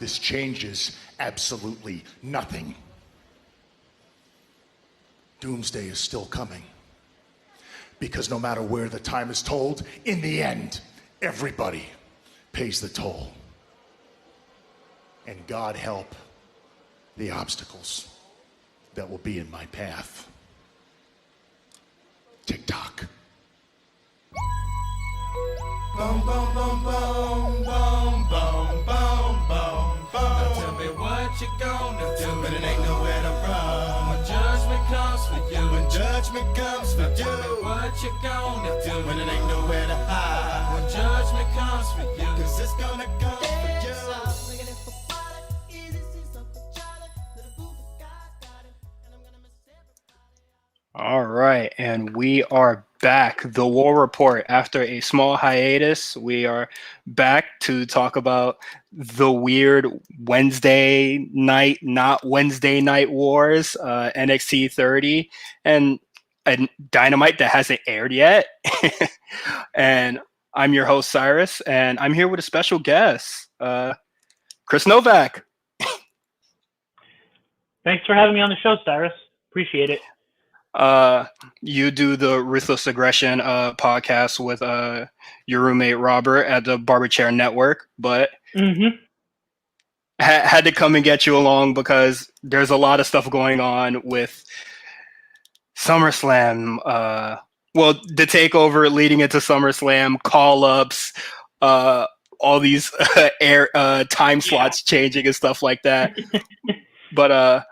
this changes absolutely nothing. Doomsday is still coming. Because no matter where the time is told, in the end, everybody pays the toll. And God help the obstacles that will be in my path. Tick-tock. Boom, boom, boom, boom, boom, boom, boom, boom, boom. Now tell me what you gonna do when it ain't nowhere to run. When judgment comes for you. When judgment comes for you. Tell me what you gonna do when it ain't nowhere to hide. When judgment comes for you. 'Cause it's gonna come for you. All right, and we are back. The War Report. After a small hiatus, we are back to talk about the weird Wednesday night, not Wednesday night wars, NXT 30, and Dynamite that hasn't aired yet. And I'm your host, Cyrus, and I'm here with a special guest, Chris Novak. Thanks for having me on the show, Cyrus. Appreciate it. You do the Ruthless Aggression podcast with your roommate Robert at the Barber Chair Network, but had to come and get you along because there's a lot of stuff going on with SummerSlam. Well, the takeover leading into SummerSlam, call-ups, all these time slots changing and stuff like that. But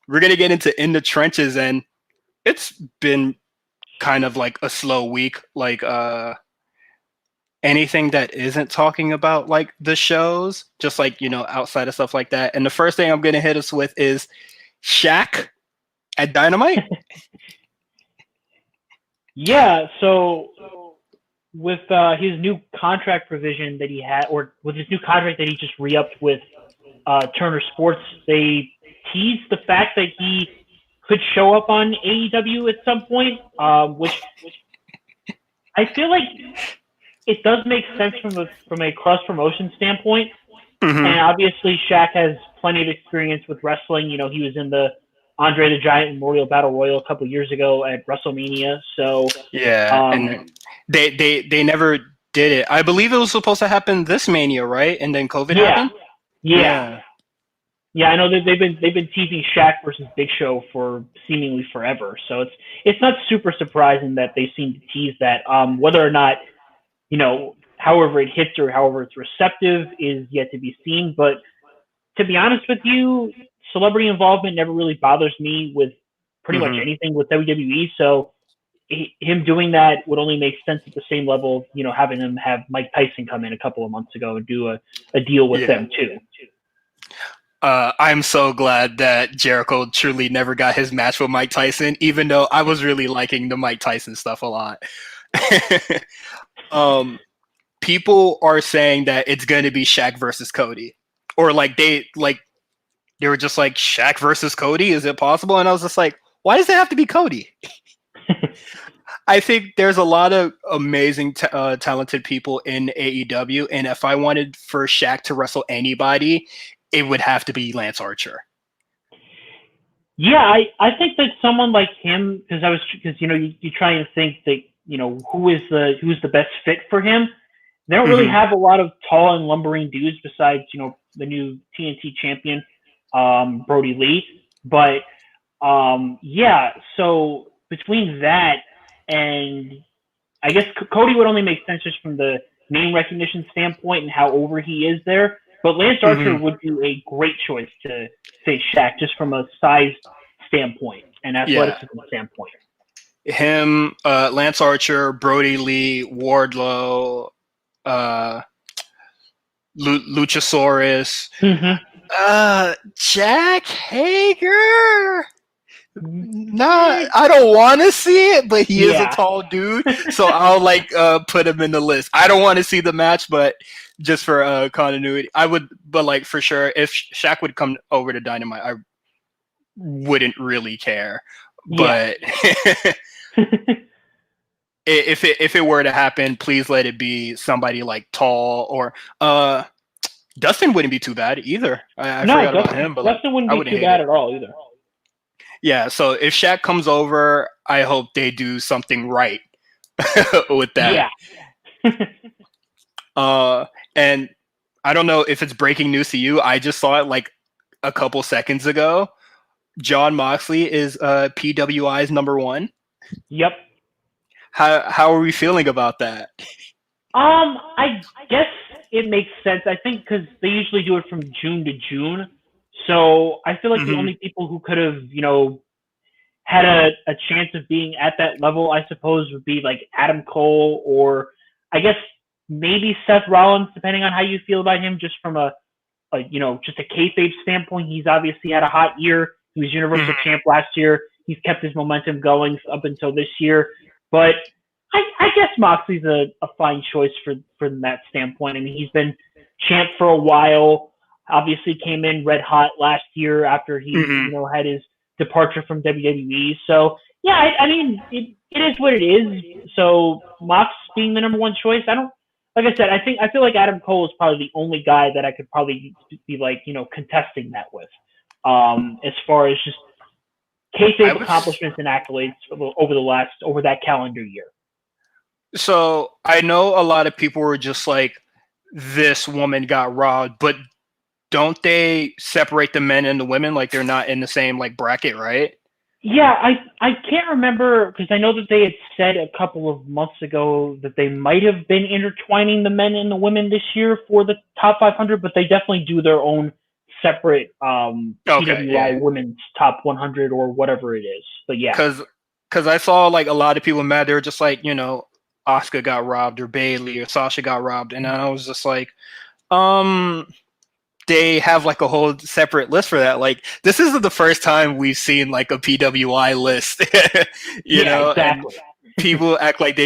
we're gonna get into In the Trenches, and it's been kind of like a slow week. Like anything that isn't talking about like the shows, just like, you know, outside of stuff like that. And the first thing I'm gonna hit us with is Shaq at Dynamite. Yeah, so with his new contract provision that he had, or with his new contract that he just re-upped with Turner Sports, they teased the fact that he could show up on AEW at some point, which I feel like it does make sense from a cross promotion standpoint. And obviously, Shaq has plenty of experience with wrestling. You know, he was in the Andre the Giant Memorial Battle Royal a couple years ago at WrestleMania. So yeah, and they never did it. I believe it was supposed to happen this Mania, right? And then COVID happened. Yeah, I know that they've been teasing Shaq versus Big Show for seemingly forever. So it's not super surprising that they seem to tease that. Whether or not, you know, however it hits or however it's receptive is yet to be seen. But to be honest with you, celebrity involvement never really bothers me with pretty much anything with WWE. So him doing that would only make sense at the same level, you know, having him have Mike Tyson come in a couple of months ago and do a deal with them too. I'm so glad that Jericho truly never got his match with Mike Tyson, even though I was really liking the Mike Tyson stuff a lot. People are saying that it's going to be Shaq versus Cody, or they were just like, Shaq versus Cody, is it possible? And I was just like, why does it have to be Cody? I think there's a lot of amazing, talented people in AEW, and if I wanted for Shaq to wrestle anybody, it would have to be Lance Archer. Yeah, I think that someone like him, because you know, you try and think that, you know, who's the best fit for him. They don't really have a lot of tall and lumbering dudes besides, you know, the new TNT champion, Brody Lee. But yeah, so between that and I guess Cody would only make sense just from the name recognition standpoint and how over he is there. But Lance Archer would be a great choice to say Shaq just from a size standpoint and athleticism standpoint. Him, Lance Archer, Brody Lee, Wardlow, Luchasaurus, Jack Hager. Nah, I don't want to see it, but he is a tall dude, so I'll put him in the list. I don't want to see the match, but just for continuity, I would. But for sure, if Shaq would come over to Dynamite, I wouldn't really care. But if it were to happen, please let it be somebody like tall or Dustin wouldn't be too bad either. I No, forgot about him, but like, Dustin wouldn't I be wouldn't too hate bad it. at all either. Yeah, so if Shaq comes over, I hope they do something right with that. Yeah. And I don't know if it's breaking news to you. I just saw it like a couple seconds ago. John Moxley is PWI's #1. Yep. How are we feeling about that? I guess it makes sense. I think because they usually do it from June to June, so I feel like the only people who could have, had a chance of being at that level, I suppose, would be like Adam Cole or I guess maybe Seth Rollins, depending on how you feel about him, just from just a kayfabe standpoint. He's obviously had a hot year. He was Universal Champ last year. He's kept his momentum going up until this year. But I guess Moxley's a fine choice from that standpoint. I mean, he's been champ for a while. Obviously came in red hot last year after he had his departure from WWE. So yeah, I mean it is what it is. So Mox being the #1 choice, like I said, I feel like Adam Cole is probably the only guy that I could probably be like, contesting that with. As far as just kayfabe accomplishments and accolades over that calendar year. So I know a lot of people were just like, this woman got robbed, but don't they separate the men and the women? Like they're not in the same like bracket, right? Yeah, I can't remember because I know that they had said a couple of months ago that they might have been intertwining the men and the women this year for the top 500, but they definitely do their own separate PWI Women's Top 100 or whatever it is. But yeah, because I saw like a lot of people mad. They were just like, Asuka got robbed or Bayley or Sasha got robbed, and I was just like, they have like a whole separate list for that. Like this isn't the first time we've seen like a PWI list, you know, exactly. And people act like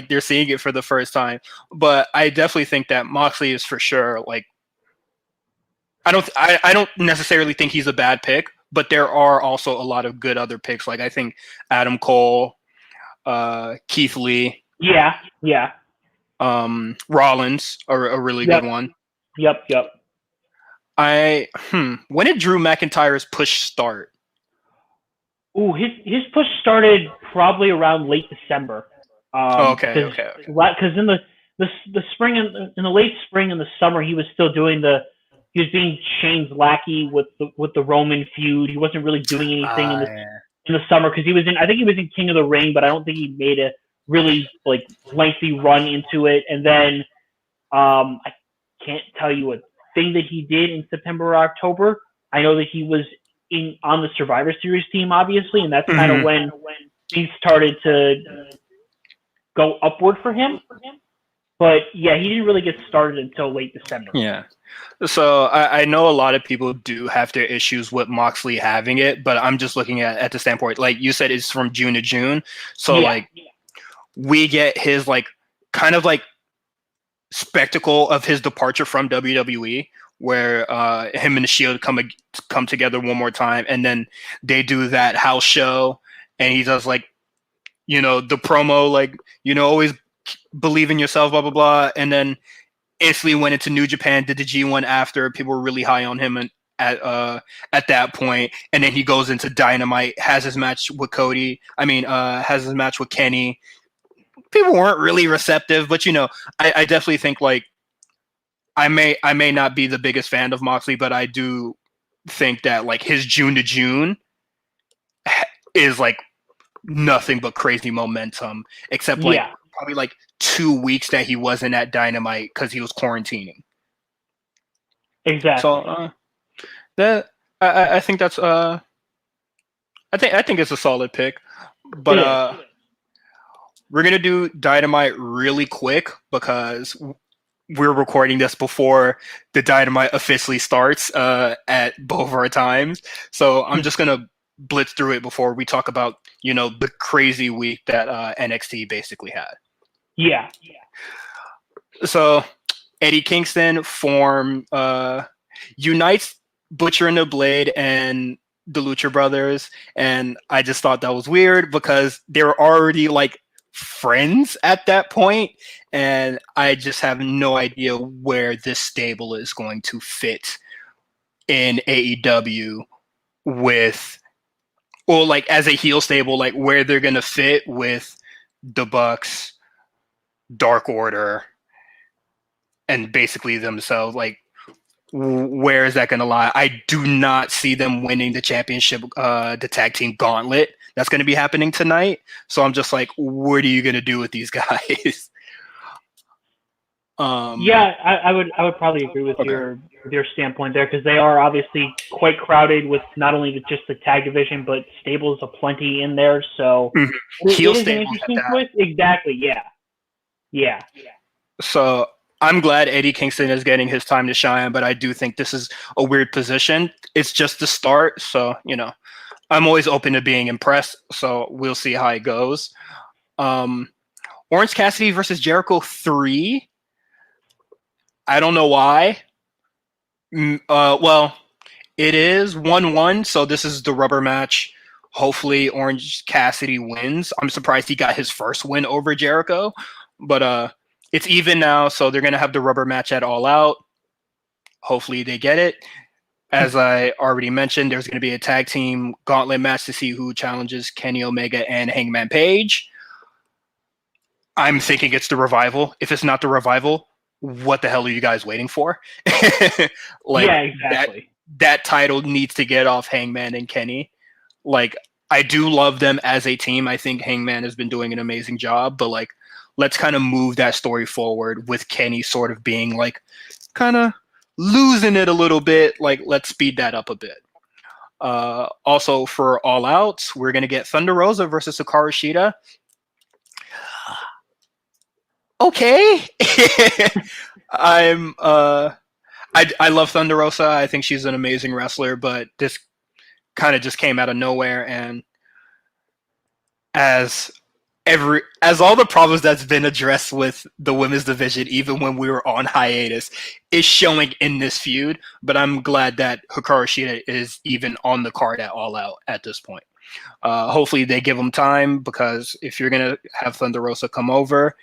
they're seeing it for the first time. But I definitely think that Moxley is for sure. Like, I don't necessarily think he's a bad pick, but there are also a lot of good other picks. Like I think Adam Cole, Keith Lee, Rollins are a really good one. Yep. When did Drew McIntyre's push start? Ooh, his push started probably around late December. Okay. Because in the spring in the late spring and the summer, he was still doing he was being Shane's lackey with the Roman feud. He wasn't really doing anything in the summer because I think he was in King of the Ring, but I don't think he made a really like lengthy run into it. And then I can't tell you a thing that he did in September or October. I know that he was on the Survivor Series team, obviously, and that's kind of when things started to go upward for him. But yeah, he didn't really get started until late December. Yeah. So I know a lot of people do have their issues with Moxley having it, but I'm just looking at the standpoint, like you said, it's from June to June. So we get his like kind of like spectacle of his departure from WWE, where him and the Shield come together one more time, and then they do that house show, and he does like, the promo, like, always believe in yourself, blah blah blah, and then instantly went into New Japan, did the G1 after. People were really high on him and at that point, and then he goes into Dynamite, has his match with Cody. Has his match with Kenny. People weren't really receptive, but I definitely think like I may not be the biggest fan of Moxley, but I do think that like his June to June is like nothing but crazy momentum, except like probably like 2 weeks that he wasn't at Dynamite because he was quarantining. Exactly. So I think that's I think it's a solid pick, but we're going to do Dynamite really quick because we're recording this before the Dynamite officially starts at both our times. So I'm just going to blitz through it before we talk about, the crazy week that NXT basically had. Yeah. So Eddie Kingston unites Butcher and the Blade and the Lucha Brothers. And I just thought that was weird because they were already like friends at that point, and I just have no idea where this stable is going to fit in AEW with, or like as a heel stable, like where they're gonna fit with the Bucks, Dark Order, and basically themselves. Like, where is that gonna lie? I do not see them winning the championship, the tag team gauntlet that's going to be happening tonight. So I'm just like, what are you going to do with these guys? Yeah, I would probably agree with your standpoint there, because they are obviously quite crowded with not only just the tag division but stables aplenty in there. So it is an interesting choice. Exactly. Yeah. So I'm glad Eddie Kingston is getting his time to shine, but I do think this is a weird position. It's just the start, so I'm always open to being impressed. So we'll see how it goes. Orange Cassidy versus Jericho 3. I don't know why. Well, it is 1-1, so this is the rubber match. Hopefully Orange Cassidy wins. I'm surprised he got his first win over Jericho, but it's even now, so they're going to have the rubber match at All Out. Hopefully they get it. As I already mentioned, there's going to be a tag team gauntlet match to see who challenges Kenny Omega and Hangman Page. I'm thinking it's the Revival. If it's not the Revival, what the hell are you guys waiting for? Yeah, exactly. That title needs to get off Hangman and Kenny. Like, I do love them as a team. I think Hangman has been doing an amazing job, but like, let's kind of move that story forward with Kenny sort of being like, kind of losing it a little bit. Like, let's speed that up a bit. Also for All Out, we're going to get Thunder Rosa versus Hikaru Shida. Okay. I love Thunder Rosa. I think she's an amazing wrestler, but this kind of just came out of nowhere, and as all the problems that's been addressed with the women's division, even when we were on hiatus, is showing in this feud. But I'm glad that Hikaru Shida is even on the card at All Out at this point. Hopefully they give them time, because if you're going to have Thunder Rosa come over,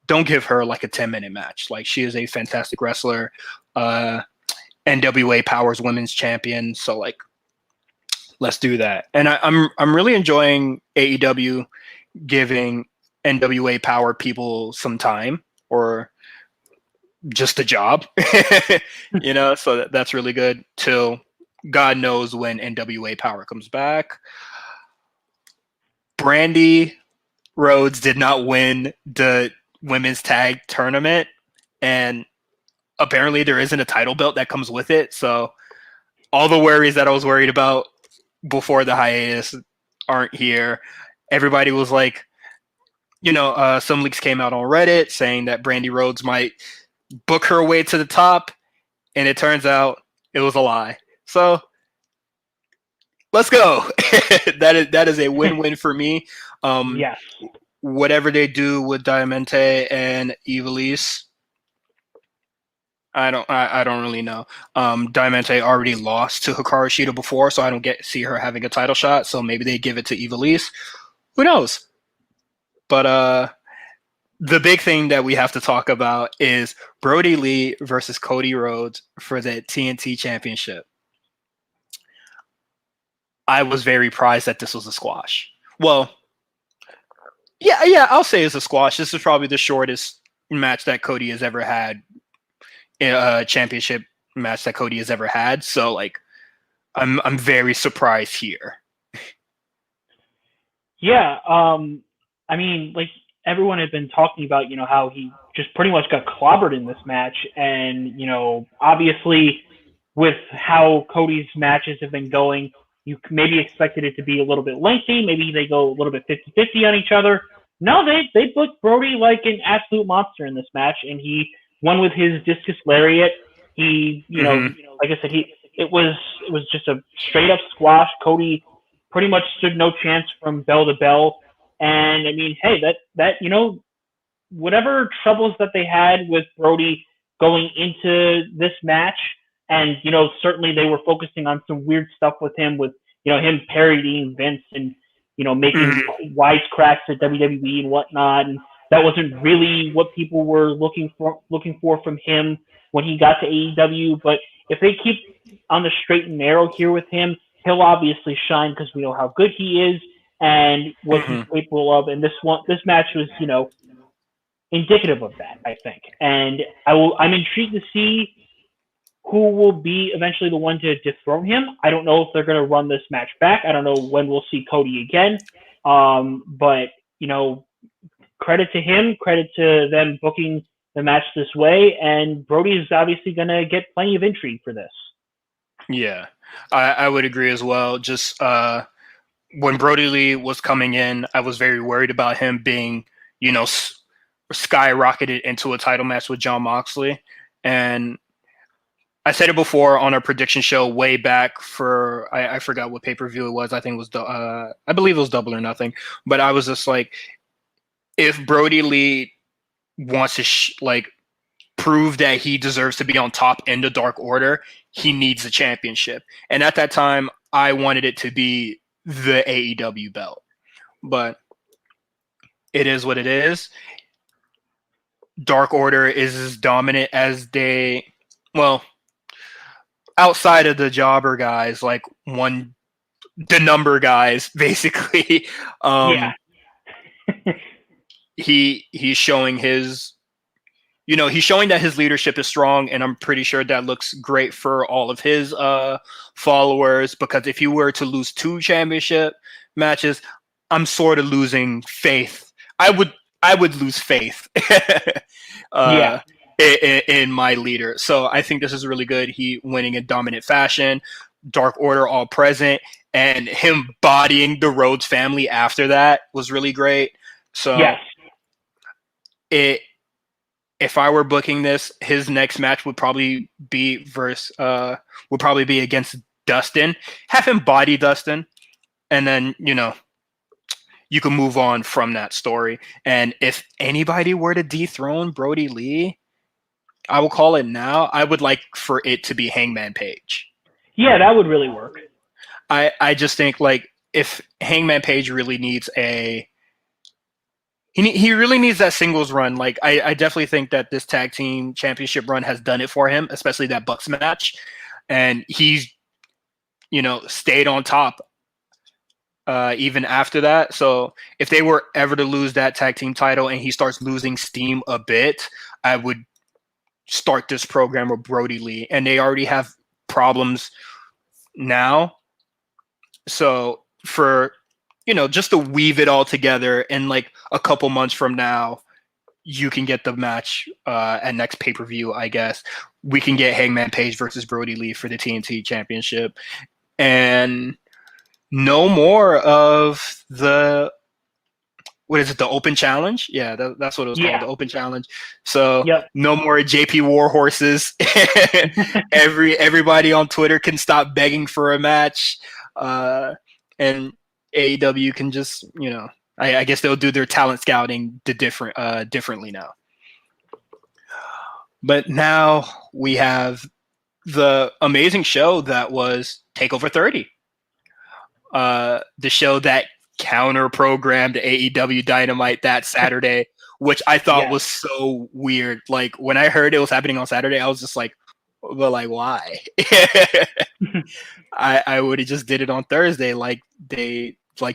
don't give her like a 10-minute match. Like, she is a fantastic wrestler, NWA Power's women's champion. So like, let's do that. And I'm really enjoying AEW giving NWA Power people some time, or just a job, so that's really good, till God knows when NWA Power comes back. Brandy Rhodes did not win the women's tag tournament, and apparently there isn't a title belt that comes with it. So all the worries that I was worried about before the hiatus aren't here. Everybody was like, some leaks came out on Reddit saying that Brandy Rhodes might book her way to the top, and it turns out it was a lie. So let's go. That is a win-win for me. Yes. Whatever they do with Diamante and Ivelisse, I don't really know. Diamante already lost to Hikaru Shida before, so I don't see her having a title shot. So maybe they give it to Ivelisse. Who knows? But the big thing that we have to talk about is Brody Lee versus Cody Rhodes for the TNT Championship. I was very surprised that this was a squash. Well, yeah, I'll say it's a squash. This is probably the shortest match that Cody has ever had, a championship match that Cody has ever had. So like, I'm very surprised here. Yeah, I mean, like, everyone had been talking about, how he just pretty much got clobbered in this match, and obviously with how Cody's matches have been going, you maybe expected it to be a little bit lengthy. Maybe they go a little bit 50-50 on each other. No, they booked Brody like an absolute monster in this match, and he won with his discus lariat. He, like I said, it was just a straight up squash. Cody pretty much stood no chance from bell to bell. And I mean, hey, that whatever troubles that they had with Brody going into this match, and certainly they were focusing on some weird stuff with him, with him parodying Vince, and making wisecracks at WWE and whatnot, and that wasn't really what people were looking for from him when he got to AEW. But if they keep on the straight and narrow here with him, he'll obviously shine because we know how good he is and what he's capable of. And this match was, indicative of that, I think. And I'm intrigued to see who will be eventually the one to dethrone him. I don't know if they're going to run this match back. I don't know when we'll see Cody again. But credit to him, credit to them booking the match this way, and Brody is obviously going to get plenty of intrigue for this. Yeah, I would agree as well. Just when Brody Lee was coming in, I was very worried about him being, skyrocketed into a title match with Jon Moxley. And I said it before on our prediction show way back for, I forgot what pay-per-view it was. I think it was, I believe it was Double or Nothing. But I was just like, if Brody Lee wants to prove that he deserves to be on top in the Dark Order, he needs a championship. And at that time, I wanted it to be the AEW belt. But it is what it is. Dark Order is as dominant as outside of the jobber guys, the number guys, basically. He's showing he's showing that his leadership is strong, and I'm pretty sure that looks great for all of his followers, because if you were to lose 2 championship matches, I'm sort of losing faith. I would lose faith in my leader. So I think this is really good. He winning in dominant fashion, Dark Order all present, and him bodying the Rhodes family after that was really great. So yes. If I were booking this, his next match would probably be against Dustin. Have him body Dustin, and then you can move on from that story. And if anybody were to dethrone Brody Lee, I will call it now. I would like for it to be Hangman Page. Yeah, that would really work. I just think if Hangman Page really needs he really needs that singles run. I definitely think that this tag team championship run has done it for him, especially that Bucks match. And he's, stayed on top even after that. So if they were ever to lose that tag team title and he starts losing steam a bit, I would start this program with Brody Lee. And they already have problems now. So for just to weave it all together in a couple months from now, you can get the match at next pay-per-view, I guess. We can get Hangman Page versus Brody Lee for the TNT Championship. And no more of the, the Open Challenge? Yeah, that's what it was called, the Open Challenge. So no more JP War horses. Everybody on Twitter can stop begging for a match. And AEW can just, I guess they'll do their talent scouting differently now. But now we have the amazing show that was TakeOver 30. The show that counter-programmed AEW Dynamite that Saturday, which I thought was so weird. When I heard it was happening on Saturday, I was just like, well, why? I would have just did it on Thursday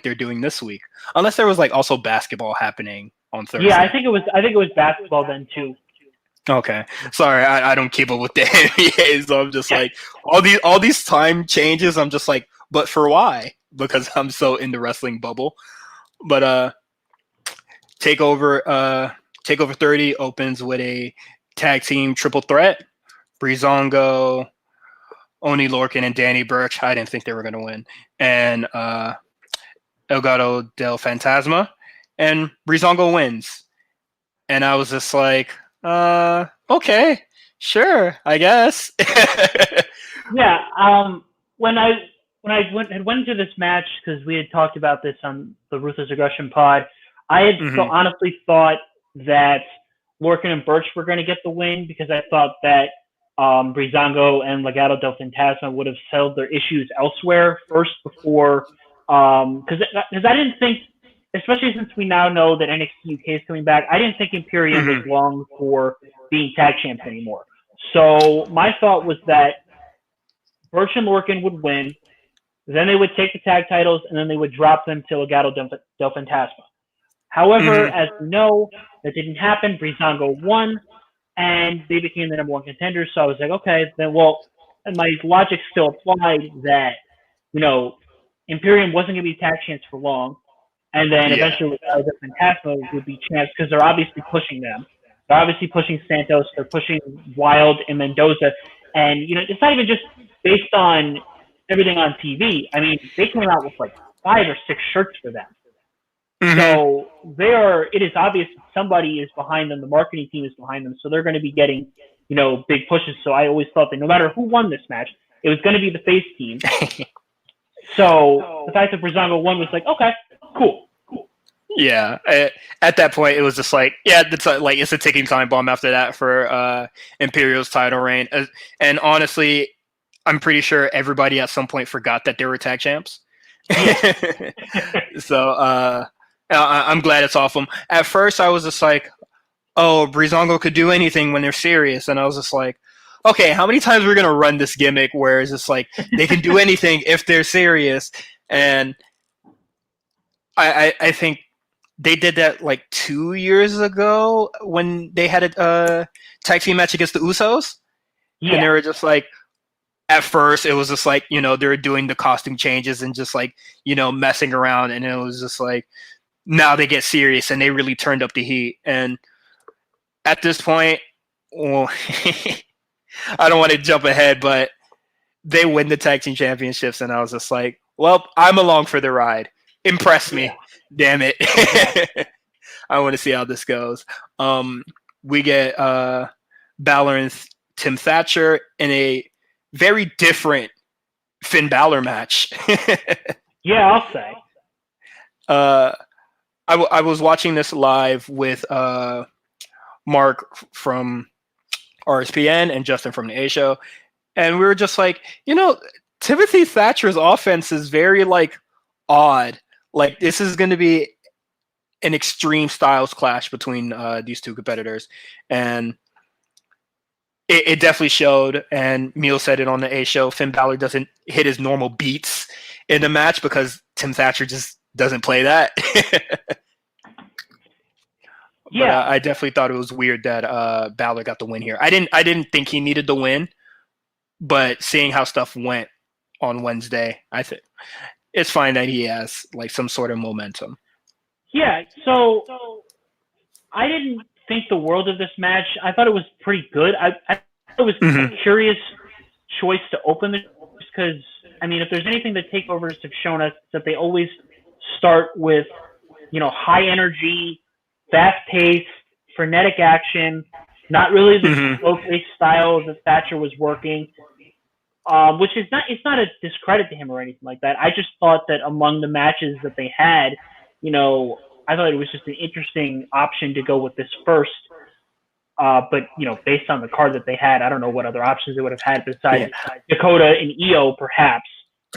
they're doing this week. Unless there was also basketball happening on Thursday. Yeah, I think it was basketball then too. Okay. Sorry, I don't keep up with the NBA, so I'm just all these time changes, I'm just but for why? Because I'm so in the wrestling bubble. But TakeOver 30 opens with a tag team triple threat. Breezango, Oni Lorcan, and Danny Burch. I didn't think they were going to win. And Elgato del Fantasma. And Breezango wins. And I was just okay, sure, I guess. Yeah. When I went into this match, because we had talked about this on the Ruthless Aggression pod, I had honestly thought that Lorcan and Burch were going to get the win, because I thought that Breezango and Legado del Fantasma would have settled their issues elsewhere first before Because I didn't think, especially since we now know that NXT UK is coming back, I didn't think Imperium was long for being tag champs anymore. So my thought was that Burch and Lorcan would win, then they would take the tag titles, and then they would drop them to Legado del Fantasma. However, as we know, that didn't happen. Breezango won, and they became the number one contenders. So I was like, okay, then and my logic still applied that, Imperium wasn't going to be tag champs for long, and then eventually Legado del Fantasma would be champs because they're obviously pushing them. They're obviously pushing Santos. They're pushing Wild and Mendoza, and it's not even just based on everything on TV. I mean, they came out with like 5 or 6 shirts for them. So it is obvious that somebody is behind them. The marketing team is behind them. So they're going to be getting, big pushes. So I always thought that no matter who won this match, it was going to be the face team. So the fact that Breezango won was like, okay, cool. Yeah. At that point, it was just like, it's a ticking time bomb after that for Imperial's title reign. And honestly, I'm pretty sure everybody at some point forgot that they were tag champs. So I'm glad it's off them. At first, I was just like, oh, Breezango could do anything when they're serious. And I was just like, okay, how many times are we going to run this gimmick where it's just like they can do anything if they're serious? And I think they did that like 2 years ago when they had a tag team match against the Usos. Yeah. And they were just like, at first, it was just like, they were doing the costume changes and just like, messing around. And it was just like, now they get serious and they really turned up the heat. And at this point, well, I don't want to jump ahead, but they win the tag team championships. And I was just like, well, I'm along for the ride. Impress me. Damn it. I want to see how this goes. We get Balor and Tim Thatcher in a very different Finn Balor match. Yeah, I'll say. I was watching this live with Mark from RSPN and Justin from the A Show, and we were just like, Timothy Thatcher's offense is very like odd. Like this is going to be an extreme styles clash between these two competitors, and it definitely showed. And Neil said it on the A Show. Finn Balor doesn't hit his normal beats in the match because Tim Thatcher just doesn't play that. Yeah, but I definitely thought it was weird that Balor got the win here. I didn't think he needed the win, but seeing how stuff went on Wednesday, I think it's fine that he has like some sort of momentum. Yeah, so I didn't think the world of this match. I thought it was pretty good. I thought it was a curious choice to open this because, I mean, if there's anything that takeovers have shown us, that they always start with, high energy, fast-paced, frenetic action, not really the slow-paced style that Thatcher was working, which is not, it's not a discredit to him or anything like that. I just thought that among the matches that they had, I thought it was just an interesting option to go with this first. But, based on the card that they had, I don't know what other options they would have had besides Dakota and EO, perhaps.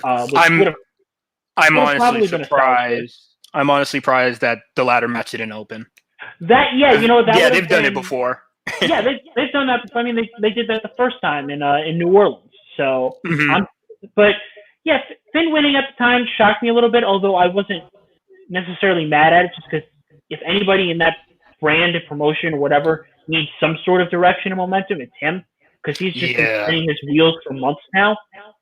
I'm honestly surprised. I'm honestly surprised that the ladder match didn't open. They've done it before. Yeah, they've done that. I mean, they did that the first time in New Orleans. So, but yeah, Finn winning at the time shocked me a little bit. Although I wasn't necessarily mad at it, just because if anybody in that brand of promotion or whatever needs some sort of direction and momentum, it's him, because he's just been spinning his wheels for months now,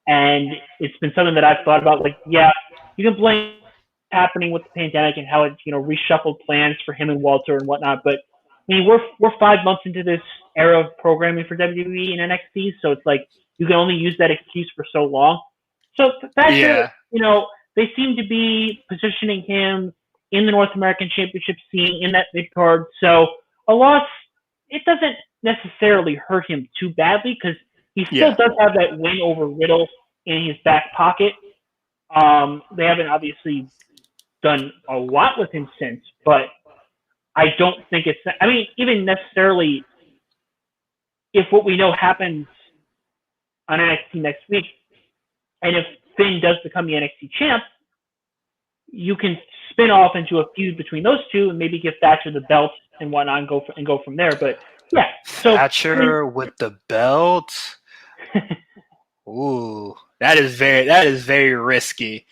and it's been something that I've thought about. Like, yeah, you can blame happening with the pandemic and how it reshuffled plans for him and Walter and whatnot, but I mean we're 5 months into this era of programming for WWE and NXT, so it's like you can only use that excuse for so long. So Thatcher, they seem to be positioning him in the North American Championship scene in that mid card. So a loss, it doesn't necessarily hurt him too badly because he still does have that win over Riddle in his back pocket. They haven't obviously done a lot with him since, but I don't think it's, I mean, even necessarily if what we know happens on NXT next week, and if Finn does become the NXT champ, you can spin off into a feud between those two and maybe give Thatcher the belt and whatnot and go from there. But yeah, so Thatcher with the belt. Ooh, that is very risky.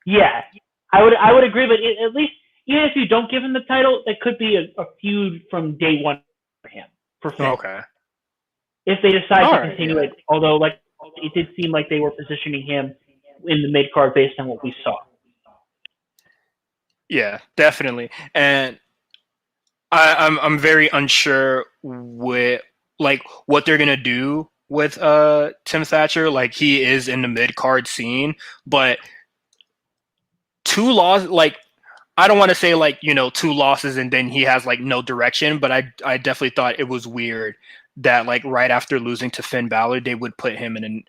Yeah, I would agree, but at least even if you don't give him the title, it could be a feud from day one for him. For Finn. Okay. If they decide to continue it, although like it did seem like they were positioning him in the mid card based on what we saw. Yeah, definitely, and I'm very unsure with like what they're gonna do with Tim Thatcher. Like he is in the mid card scene, but 2 losses, like I don't want to say like 2 losses and then he has like no direction, but I definitely thought it was weird that like right after losing to Finn Balor they would put him in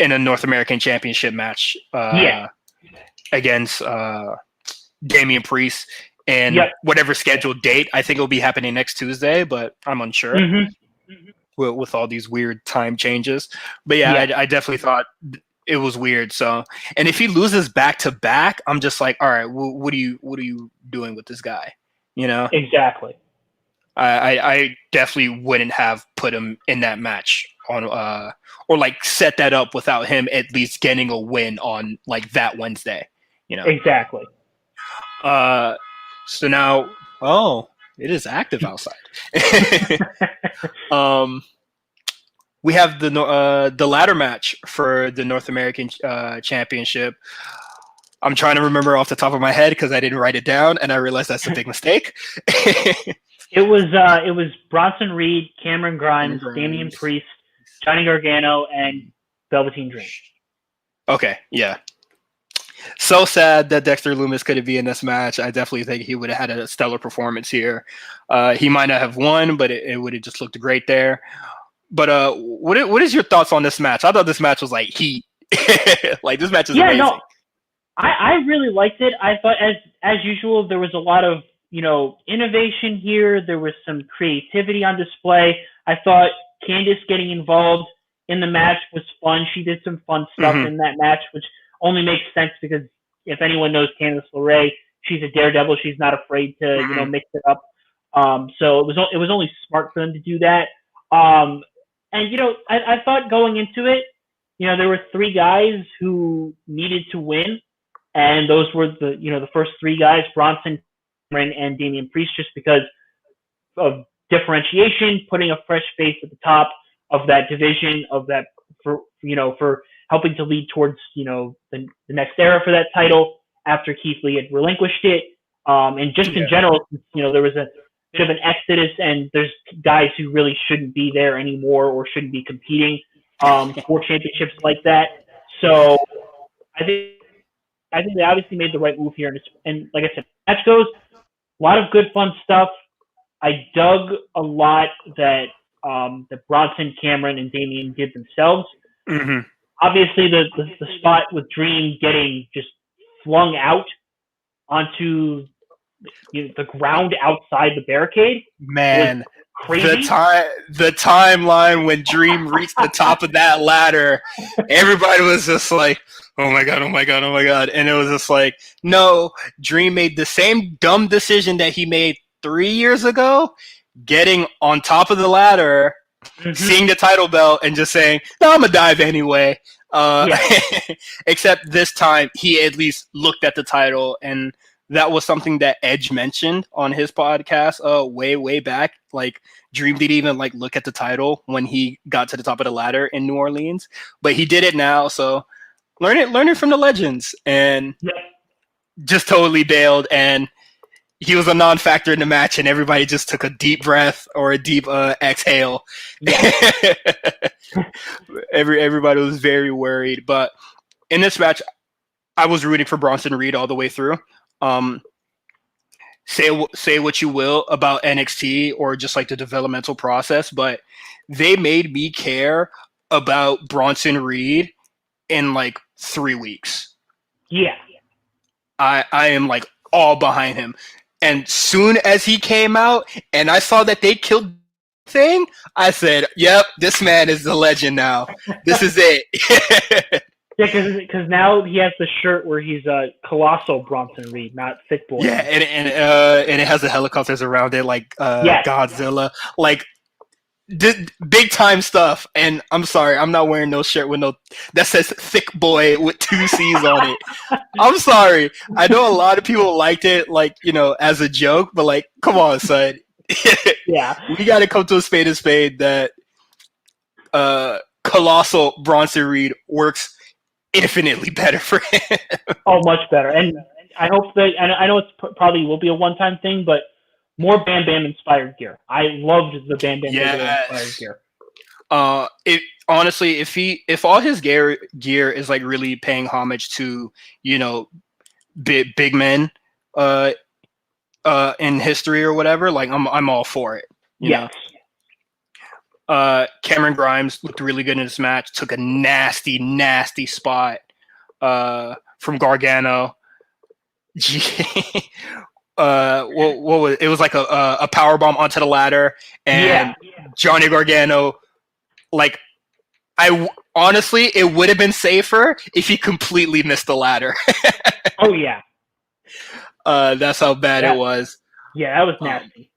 a North American Championship match against Damian Priest and whatever scheduled date. I think it'll be happening next Tuesday, but I'm unsure with all these weird time changes. But I definitely thought it was weird. So, and if he loses back to back, I'm just like, all right, what are you doing with this guy? Exactly. I definitely wouldn't have put him in that match on or like set that up without him at least getting a win on like that Wednesday. Exactly. So now, it is active outside. We have the ladder match for the North American Championship. I'm trying to remember off the top of my head because I didn't write it down, and I realized that's a big mistake. It was Bronson Reed, Cameron Grimes, Damian Priest, Johnny Gargano, and Velveteen Dream. Okay, yeah. So sad that Dexter Lumis couldn't be in this match. I definitely think he would have had a stellar performance here. He might not have won, but it would have just looked great there. But what is your thoughts on this match? I thought this match was like heat. Like this match is amazing. No, I really liked it. I thought as usual there was a lot of innovation here. There was some creativity on display. I thought Candice getting involved in the match was fun. She did some fun stuff in that match, which only makes sense because if anyone knows Candice LeRae, she's a daredevil. She's not afraid to mix it up. So it was only smart for them to do that. And I thought going into it, there were 3 guys who needed to win, and those were the first 3 guys: Bronson, Cameron, and Damian Priest, just because of differentiation, putting a fresh face at the top of that division, for helping to lead towards the next era for that title after Keith Lee had relinquished it, and just in general, there was a bit of an exodus, and there's guys who really shouldn't be there anymore or shouldn't be competing for championships like that. So I think they obviously made the right move here, and like I said, match goes, a lot of good fun stuff. I dug a lot that Bronson, Cameron, and Damian did themselves. Obviously, the spot with Dream getting just flung out onto the ground outside the barricade. Man, crazy. The timeline when Dream reached the top of that ladder, everybody was just like, oh my god, oh my god, oh my god. And it was just like, no, Dream made the same dumb decision that he made 3 years ago, getting on top of the ladder, seeing the title belt, and just saying, no, I'm going to dive anyway. Except this time, he at least looked at the title, and that was something that Edge mentioned on his podcast way back. Like, Dream didn't even look at the title when he got to the top of the ladder in New Orleans, but he did it now. So learn it from the legends, and just totally bailed. And he was a non-factor in the match, and everybody just took a deep breath or a deep exhale. Everybody was very worried. But in this match, I was rooting for Bronson Reed all the way through. Say what you will about NXT or just the developmental process, but they made me care about Bronson Reed in 3 weeks. Yeah. I am all behind him. And soon as he came out and I saw that they killed the thing, I said, yep, this man is the legend now. This is it. Yeah, because now he has the shirt where he's a colossal Bronson Reed, not Thick Boy. Yeah, and it has the helicopters around it, like Yes. Godzilla, like big time stuff. And I'm sorry, I'm not wearing no shirt with that says Thick Boy with 2 C's on it. I'm sorry. I know a lot of people liked it, like, as a joke, but like, come on, son. Yeah, we got to come to a spade that colossal Bronson Reed works infinitely better for him. Oh, much better. And I hope that, and I know it's probably will be a one-time thing, but more Bam Bam inspired gear. I loved the Bam Bam inspired gear. Honestly, if all his gear is like really paying homage to big men in history or whatever, like I'm all for it. You know? Cameron Grimes looked really good in this match. Took a nasty spot from Gargano. What was it? Was like a power bomb onto the ladder, and Johnny Gargano, like, honestly, it would have been safer if he completely missed the ladder. Oh yeah, that's how bad it was. Yeah, that was nasty.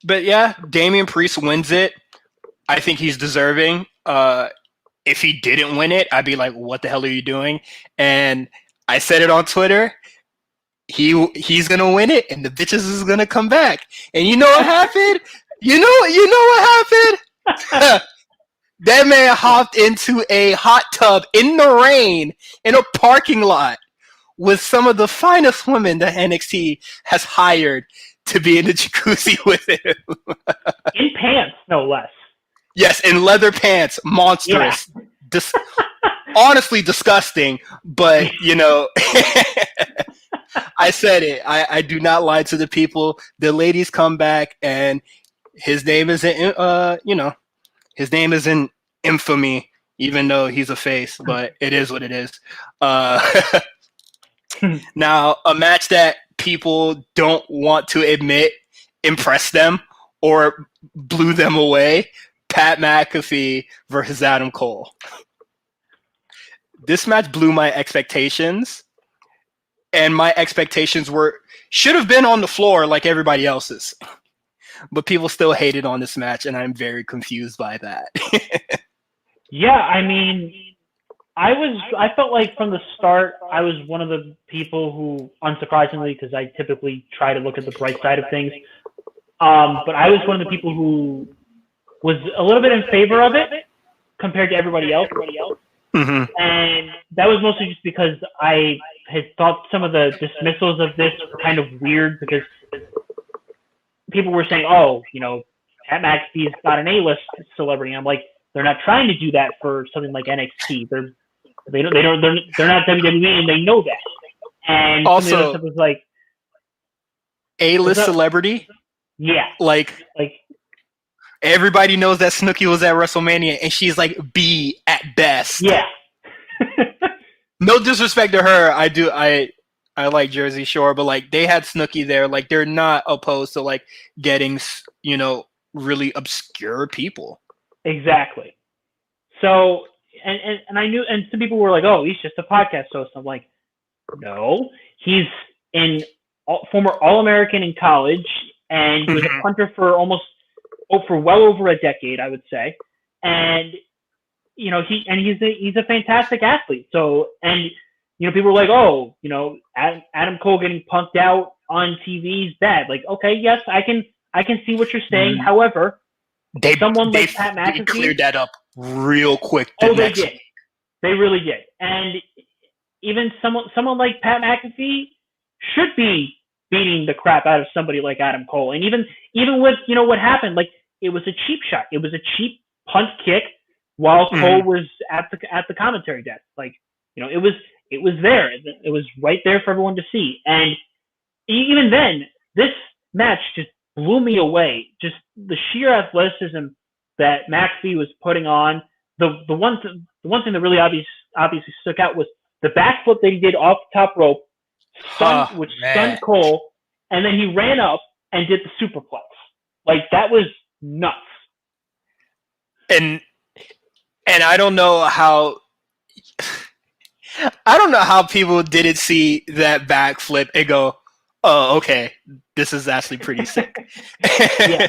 But yeah, Damian Priest wins it. I think he's deserving. If he didn't win it, I'd be like, "What the hell are you doing?" And I said it on Twitter. He's gonna win it, and the bitches is gonna come back. And you know what happened? You know what happened? That man hopped into a hot tub in the rain in a parking lot with some of the finest women that NXT has hired to be in the jacuzzi with him. In pants, no less. Yes, in leather pants. Monstrous. Yeah. Honestly disgusting, but I said it. I do not lie to the people. The ladies come back, and his name is his name is in infamy, even though he's a face, but it is what it is. Now, a match that people don't want to admit impressed them or blew them away, Pat McAfee versus Adam Cole. This match blew my expectations, and my expectations should have been on the floor like everybody else's. But people still hated on this match, and I'm very confused by that. Yeah, I mean, I felt like from the start, I was one of the people who, unsurprisingly, because I typically try to look at the bright side of things, but I was one of the people who was a little bit in favor of it compared to everybody else. Mm-hmm. And that was mostly just because I had thought some of the dismissals of this were kind of weird, because people were saying, Pat McAfee's not an A-list celebrity. And I'm like, they're not trying to do that for something like NXT. They're not WWE, and they know that. And also, stuff was like A-list celebrity. Yeah, like everybody knows that Snooki was at WrestleMania, and she's like B at best. Yeah. No disrespect to her, I like Jersey Shore, but like they had Snooki there. Like they're not opposed to like getting really obscure people. Exactly. So and I knew, and some people were like, "Oh, he's just a podcast host." I'm like, no, he's former All-American in college, and he was a punter for well over a decade, I would say. And he's a fantastic athlete. So, and people were like, "Oh, Adam Cole getting punked out on TV is bad." Like, okay, yes, I can see what you're saying. However, someone like Pat McAfee cleared that up real quick. They did. They really did. And even someone like Pat McAfee should be beating the crap out of somebody like Adam Cole. And even with what happened, like, it was a cheap shot. It was a cheap punt kick while Cole was at the commentary desk. Like, it was there. It was right there for everyone to see. And even then, this match just blew me away. Just the sheer athleticism that McAfee was putting on. The one thing that really obviously stuck out was the backflip that he did off the top rope, which stunned Cole, and then he ran up and did the superplex. Like, that was nuts. And I don't know how I don't know how people didn't see that backflip and go, "Oh, okay, this is actually pretty sick." Yeah.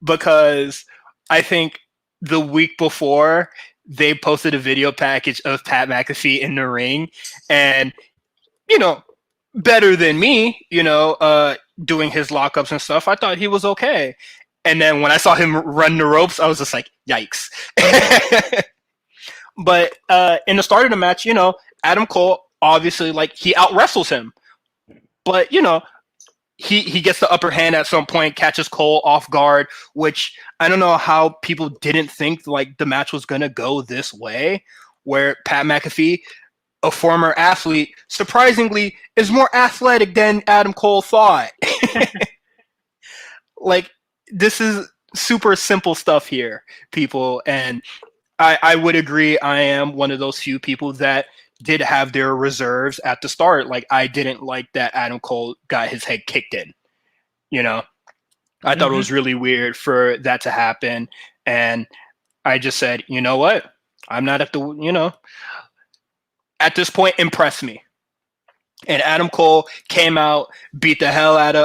Because I think the week before they posted a video package of Pat McAfee in the ring, and better than me, doing his lockups and stuff. I thought he was okay, and then when I saw him run the ropes, I was just like, "Yikes!" But in the start of the match, Adam Cole obviously he out wrestles him, but he gets the upper hand at some point, catches Cole off guard, which I don't know how people didn't think the match was gonna go this way, where Pat McAfee, a former athlete, surprisingly is more athletic than Adam Cole thought. This is super simple stuff here, people, and I would agree. I am one of those few people that did have their reserves at the start. I didn't like that Adam Cole got his head kicked in. I thought it was really weird for that to happen. And I just said, you know what? I'm not at at this point, impress me. And Adam Cole came out, beat the hell out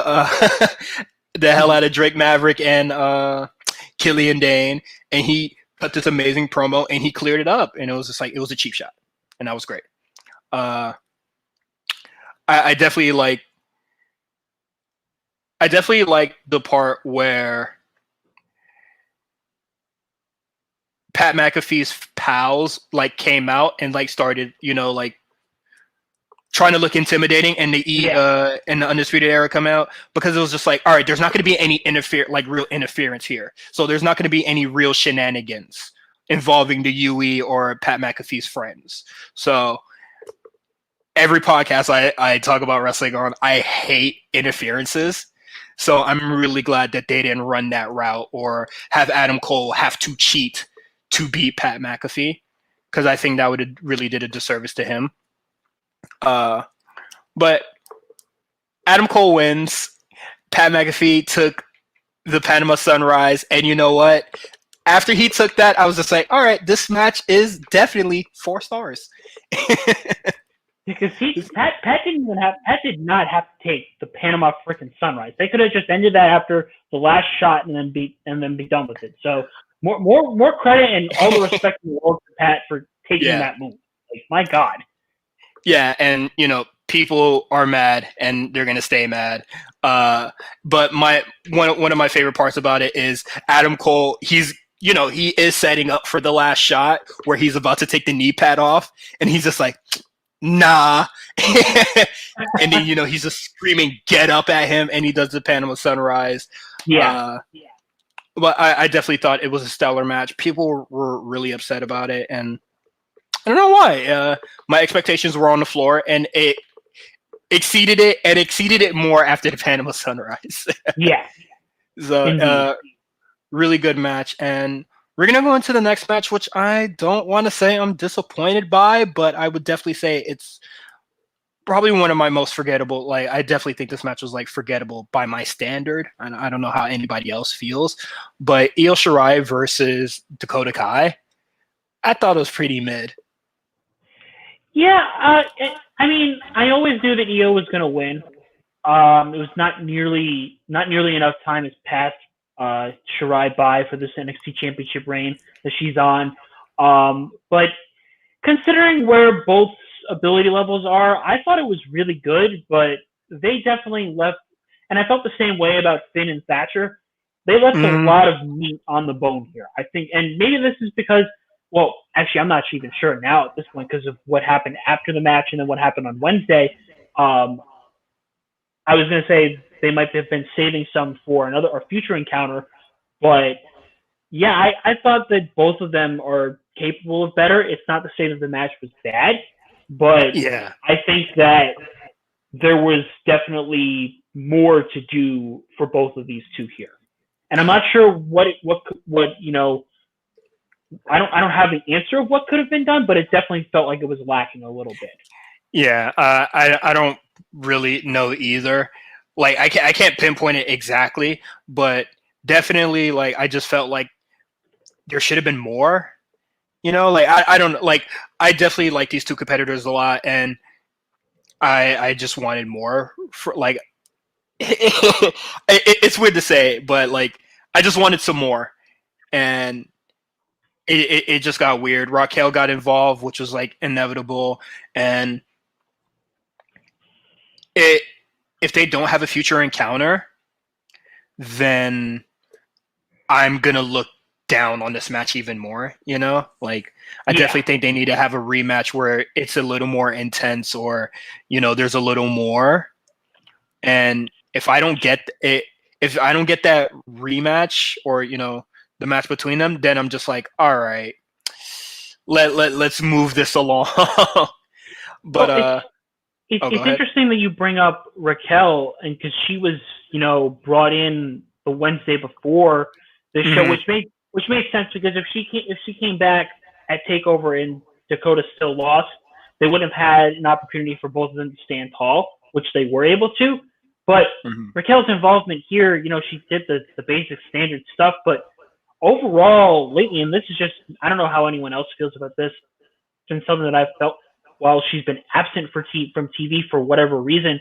of Drake Maverick and Killian Dane, and he cut this amazing promo and he cleared it up, and it was just it was a cheap shot, and that was great. I definitely like the part where Pat McAfee's pals came out and started trying to look intimidating, and the and the Undisputed Era come out, because it was just all right, there's not going to be any real interference here, so there's not going to be any real shenanigans involving the UE or Pat McAfee's friends. So every podcast I talk about wrestling on, I hate interferences. So I'm really glad that they didn't run that route or have Adam Cole have to cheat to beat Pat McAfee, because I think that would have really did a disservice to him. But Adam Cole wins. Pat McAfee took the Panama Sunrise, and you know what? After he took that, I was just all right, this match is definitely 4 stars. Because Pat did not have to take the Panama freaking Sunrise. They could have just ended that after the last shot and then be done with it. So more credit and all the respect in the world to Pat for taking that move. My God. Yeah, and people are mad and they're gonna stay mad. But one of my favorite parts about it is Adam Cole. He is setting up for the last shot where he's about to take the knee pad off, and he's just nah. And then he's just screaming, "Get up!" at him, and he does the Panama Sunrise. Yeah. But I definitely thought it was a stellar match. People were really upset about it, and I don't know why. My expectations were on the floor, and it exceeded it, and exceeded it more after the Panama Sunrise. Yeah. So, really good match. And we're going to go into the next match, which I don't want to say I'm disappointed by, but I would definitely say it's probably one of my most forgettable. I definitely think this match was forgettable by my standard. And I don't know how anybody else feels, but Io Shirai versus Dakota Kai, I thought it was pretty mid. Yeah, I mean, I always knew that Io was going to win. It was not nearly enough time has passed Shirai by for this NXT Championship reign that she's on. But considering where both ability levels are, I thought it was really good. But they definitely left, and I felt the same way about Finn and Thatcher. They left a lot of meat on the bone here, I think, and maybe this is because. Well, actually, I'm not even sure now at this point because of what happened after the match and then what happened on Wednesday. I was going to say they might have been saving some for another or future encounter, but yeah, I thought that both of them are capable of better. It's not to say that the match was bad, but yeah, I think that there was definitely more to do for both of these two here, and I'm not sure what I don't have the answer of what could have been done, but it definitely felt like it was lacking a little bit. Yeah, I don't really know either. I can't pinpoint it exactly, but definitely I just felt like there should have been more. You know, like I don't like. I definitely like these two competitors a lot, and I just wanted more. For like, it's weird to say, but like I just wanted some more, and it just got weird. Raquel got involved, which was like inevitable, and it if they don't have a future encounter, then I'm gonna look down on this match even more. You know, like I definitely think they need to have a rematch where it's a little more intense, or there's a little more. And if I don't get it, if I don't get that rematch, or the match between them, then I'm just like, all right, let's move this along. But well, it's interesting that you bring up Raquel, and because she was brought in the Wednesday before the show, which makes sense, because if she came back at Takeover and Dakota still lost, they wouldn't have had an opportunity for both of them to stand tall, which they were able to. But Raquel's involvement here, she did the basic standard stuff, but overall lately, and this is just, I don't know how anyone else feels about this, it's been something that I've felt while she's been absent from TV for whatever reason.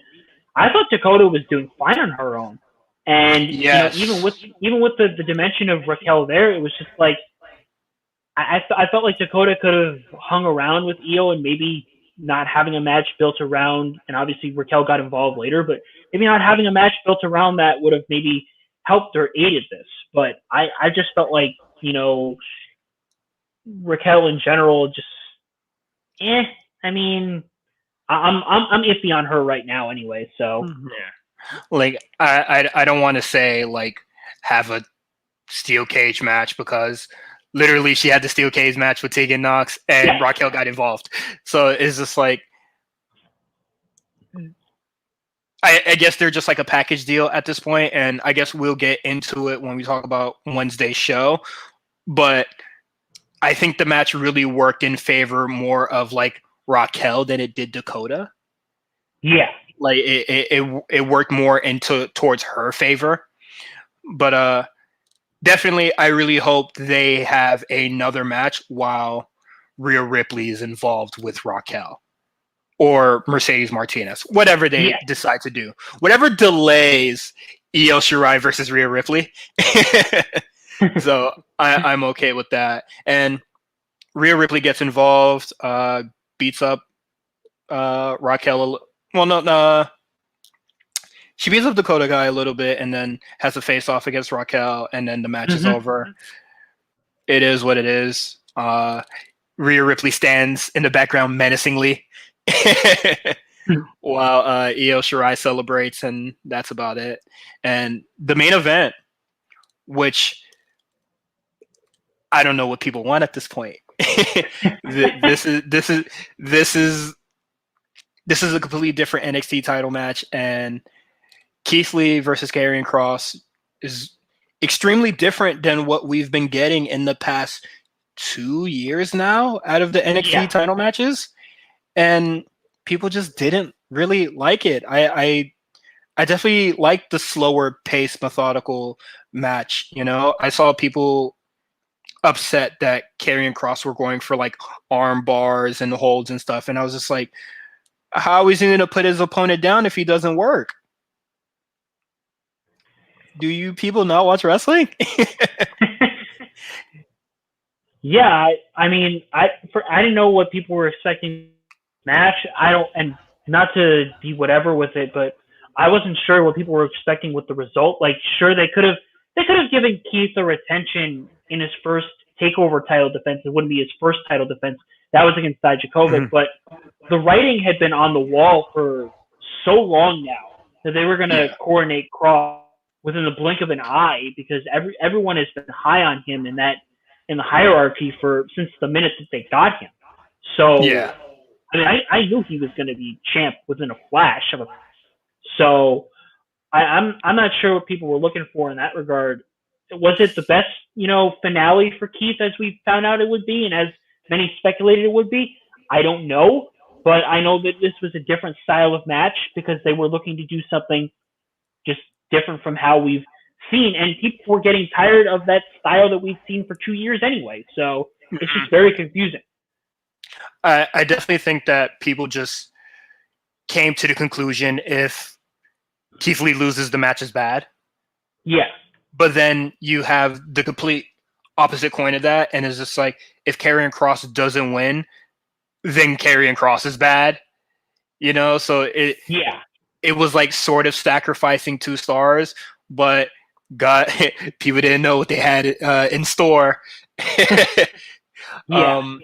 I thought Dakota was doing fine on her own. And even with the dimension of Raquel there, it was just like I felt like Dakota could have hung around with Io and maybe not having a match built around, and obviously Raquel got involved later, but maybe not having a match built around that would have maybe helped or aided this. But I just felt like, Raquel in general just I mean, I'm iffy on her right now anyway, so like I don't want to say like have a steel cage match, because literally she had the steel cage match with Tegan Knox and Raquel got involved. So it's just like I guess they're just like a package deal at this point, and I guess we'll get into it when we talk about Wednesday's show. But I think the match really worked in favor more of like Raquel than it did Dakota. Yeah. Like it worked more towards her favor. But definitely I really hope they have another match while Rhea Ripley is involved with Raquel or Mercedes Martinez, whatever they decide to do. Whatever delays Io Shirai versus Rhea Ripley. So I'm okay with that. And Rhea Ripley gets involved, beats up Raquel. Well, no. She beats up Dakota Guy a little bit, and then has a face-off against Raquel, and then the match is over. It is what it is. Rhea Ripley stands in the background menacingly while Io Shirai celebrates, and that's about it. And the main event, which I don't know what people want at this point. This is a completely different NXT title match, and Keith Lee versus Karrion Kross is extremely different than what we've been getting in the past 2 years now out of the NXT title matches, and people just didn't really like it. I definitely liked the slower paced, methodical match. I saw people upset that Karrion Kross were going for like arm bars and holds and stuff, and I was just like, how is he going to put his opponent down if he doesn't work? Do you people not watch wrestling? Yeah, I mean, I didn't know what people were expecting match. And not to be whatever with it, but I wasn't sure what people were expecting with the result. Like, sure, they could have given Keith a retention in his first Takeover title defense. It wouldn't be his first title defense. That was against Dijakovic, but the writing had been on the wall for so long now that they were going to coordinate Kross within the blink of an eye, because everyone has been high on him in the hierarchy since the minute that they got him. So I mean, I knew he was going to be champ within a flash of a. So I'm not sure what people were looking for in that regard. Was it the best finale for Keith as we found out it would be, and as many speculated it would be? I don't know, but I know that this was a different style of match because they were looking to do something just different from how we've seen, and people were getting tired of that style that we've seen for 2 years anyway. So It's just very confusing. I definitely think that people just came to the conclusion if Keith Lee loses, the match is bad. Yeah. But then you have the complete opposite coin of that, and it's just like, if Karrion Kross doesn't win, then Karrion Kross is bad. So it was like sort of sacrificing 2 stars, but God, people didn't know what they had in store. Yeah.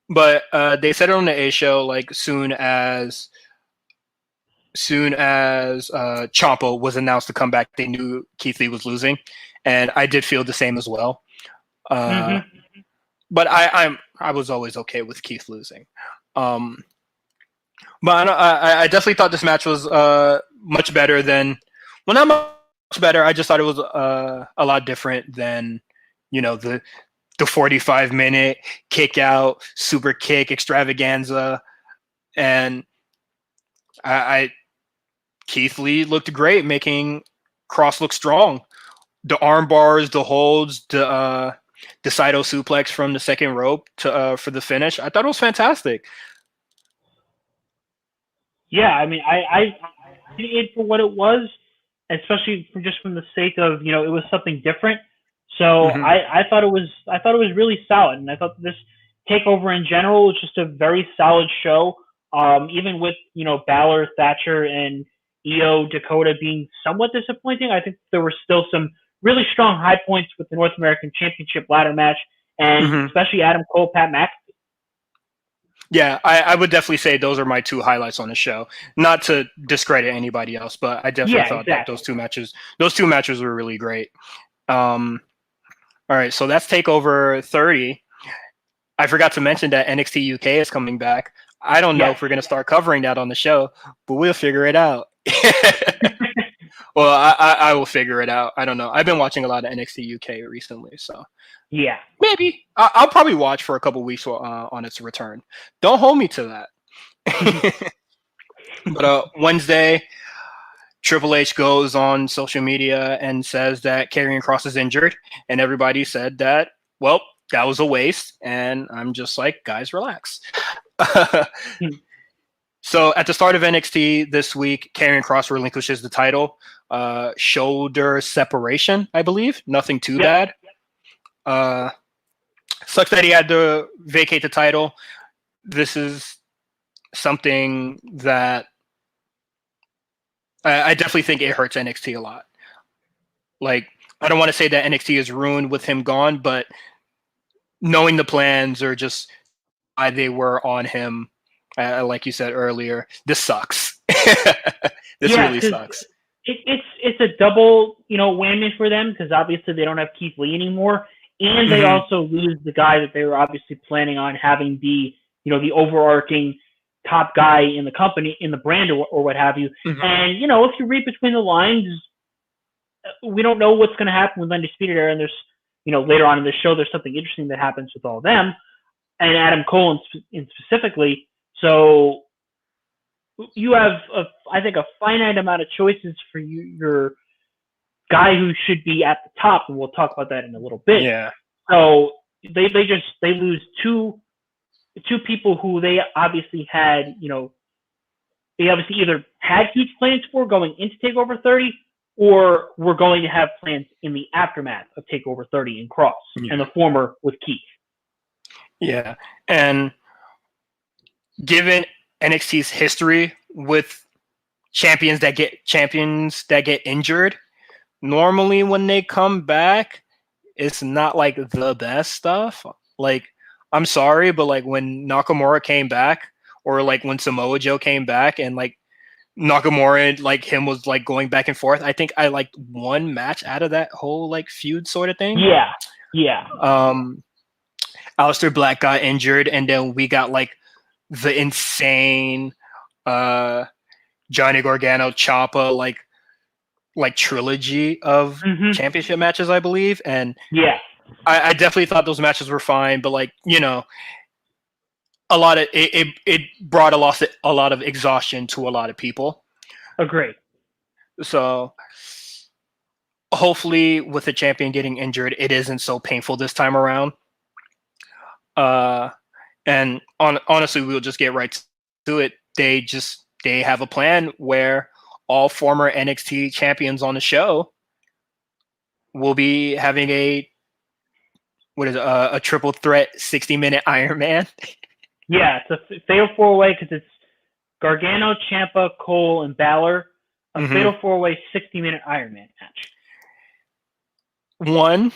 But they said it on the A show, like soon as Ciampa was announced to come back, they knew Keith Lee was losing, and I did feel the same as well. But I was always okay with Keith losing. But I definitely thought this match was much better than, well, not much better. I just thought it was a lot different than, the 45-minute kick out, super kick extravaganza. And Keith Lee looked great, making Kross look strong. The arm bars, the holds, the Saito suplex from the second rope for the finish. I thought it was fantastic. Yeah, I mean, I it for what it was, especially from the sake of it was something different. So I thought it was really solid, and I thought this takeover in general was just a very solid show. Even with Balor, Thatcher, and Io, Dakota being somewhat disappointing, I think there were still some really strong high points with the North American Championship ladder match, and especially Adam Cole, Pat McAfee. Yeah, I would definitely say those are my 2 highlights on the show. Not to discredit anybody else, but I definitely thought that those two matches were really great. All right, so that's TakeOver 30. I forgot to mention that NXT UK is coming back. I don't know if we're going to start covering that on the show, but we'll figure it out. Well, I will figure it out. I don't know. I've been watching a lot of NXT UK recently, so yeah, maybe I'll probably watch for a couple weeks on its return. Don't hold me to that. But Wednesday, Triple H goes on social media and says that Karrion Kross is injured, and everybody said that, well, that was a waste. And I'm just like, guys, relax. So at the start of NXT this week, Karrion Kross relinquishes the title. Shoulder separation, I believe. Nothing too bad. Sucks that he had to vacate the title. This is something that I definitely think it hurts NXT a lot. Like, I don't want to say that NXT is ruined with him gone, but knowing the plans or just why they were on him, like you said earlier, this sucks. This really sucks. It's a double whammy for them, because obviously they don't have Keith Lee anymore, and they also lose the guy that they were obviously planning on having be the overarching top guy in the company, in the brand, or what have you. And if you read between the lines, we don't know what's going to happen with Undisputed Era, and there's later on in the show there's something interesting that happens with all of them, and Adam Cole in specifically. So you have, I think, a finite amount of choices for your guy who should be at the top, and we'll talk about that in a little bit. Yeah. So they lose two people who they obviously had, they obviously either had huge plans for going into TakeOver 30, or were going to have plans in the aftermath of TakeOver 30 in Kross, and the former with Keith. Yeah, and given NXT's history with champions that get injured, normally when they come back, it's not like the best stuff. Like, I'm sorry, but like when Nakamura came back, or like when Samoa Joe came back, and like Nakamura, like him was like going back and forth. I think I liked one match out of that whole like feud sort of thing. Yeah. Aleister Black got injured, and then we got like the insane Johnny Gargano Ciampa like trilogy of championship matches, I believe. And I definitely thought those matches were fine, but like, a lot of it brought a lot of exhaustion to a lot of people. Agree. So hopefully with the champion getting injured, it isn't so painful this time around. And honestly, we'll just get right to it. They have a plan where all former NXT champions on the show will be having a triple threat 60-minute Iron Man. Yeah, it's a fatal 4-way because it's Gargano, Ciampa, Cole, and Balor. A fatal 4-way 60-minute Iron Man match. One,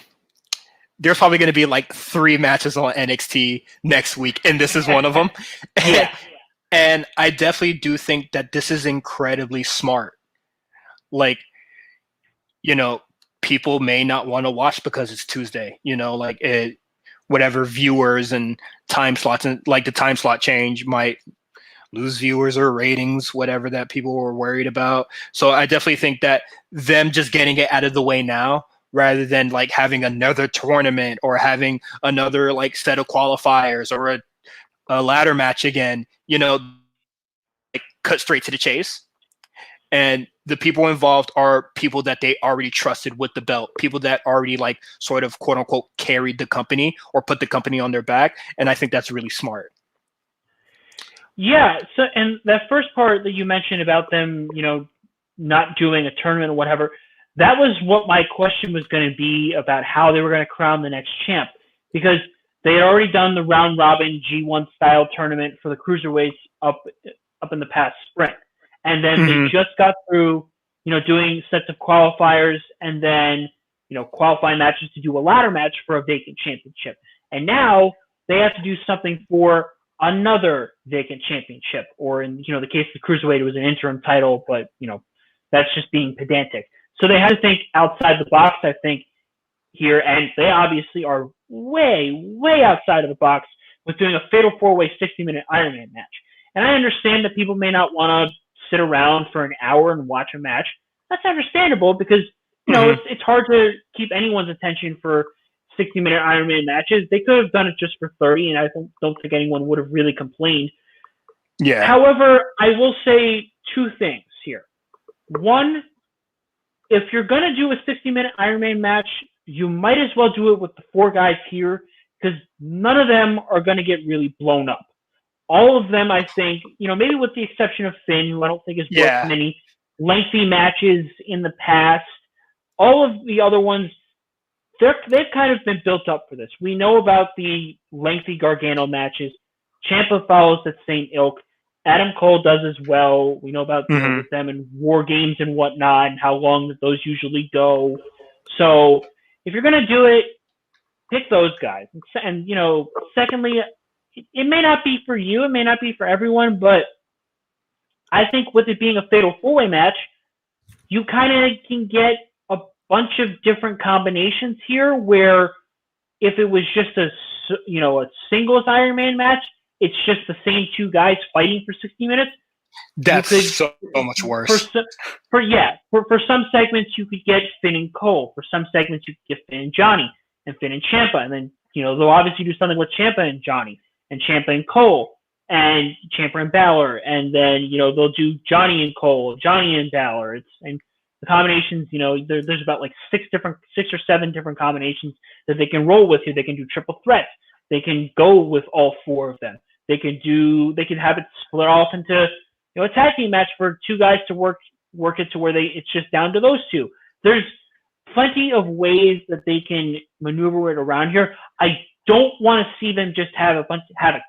there's probably going to be like 3 matches on NXT next week, and this is one of them. Yeah. And I definitely do think that this is incredibly smart. Like, people may not want to watch because it's Tuesday, whatever viewers and time slots, and like the time slot change might lose viewers or ratings, whatever that people were worried about. So I definitely think that them just getting it out of the way now, rather than like having another tournament or having another like set of qualifiers or a ladder match again, like cut straight to the chase. And the people involved are people that they already trusted with the belt, people that already like sort of quote unquote carried the company or put the company on their back. And I think that's really smart. Yeah. So, and that first part that you mentioned about them, not doing a tournament or whatever, that was what my question was going to be about how they were going to crown the next champ, because they had already done the round robin G1 style tournament for the cruiserweights up in the past sprint. And then they just got through, doing sets of qualifiers and then, qualifying matches to do a ladder match for a vacant championship. And now they have to do something for another vacant championship, or in, the case of the cruiserweight, it was an interim title, but, that's just being pedantic. So they had to think outside the box, I think, here, and they obviously are way, way outside of the box with doing a fatal 4-way 60-minute Iron Man match. And I understand that people may not want to sit around for an hour and watch a match. That's understandable because, it's hard to keep anyone's attention for 60-minute Iron Man matches. They could have done it just for 30, and I don't think anyone would have really complained. Yeah. However, I will say 2 things here. One, if you're going to do a 60-minute Iron Man match, you might as well do it with the 4 guys here, because none of them are going to get really blown up. All of them, I think, maybe with the exception of Finn, who I don't think has worked many lengthy matches in the past, all of the other ones, they've kind of been built up for this. We know about the lengthy Gargano matches. Ciampa follows that same ilk. Adam Cole does as well. We know about with them and War Games and whatnot, and how long those usually go. So if you're going to do it, pick those guys. And secondly, it may not be for you, it may not be for everyone, but I think with it being a fatal 4-way match, you kind of can get a bunch of different combinations here, where if it was just a singles Iron Man match, it's just the same 2 guys fighting for 60 minutes. That's so much worse. For some segments, you could get Finn and Cole. For some segments, you could get Finn and Johnny, and Finn and Ciampa. And then, they'll obviously do something with Ciampa and Johnny, and Ciampa and Cole, and Ciampa and Balor. And then, they'll do Johnny and Cole, Johnny and Balor. And the combinations, there's about like 6 or 7 different combinations that they can roll with here. They can do triple threats. They can go with all 4 of them. They can have it split off into, a tag team match for 2 guys to work it to where it's just down to those 2. There's plenty of ways that they can maneuver it around here. I don't want to see them just have a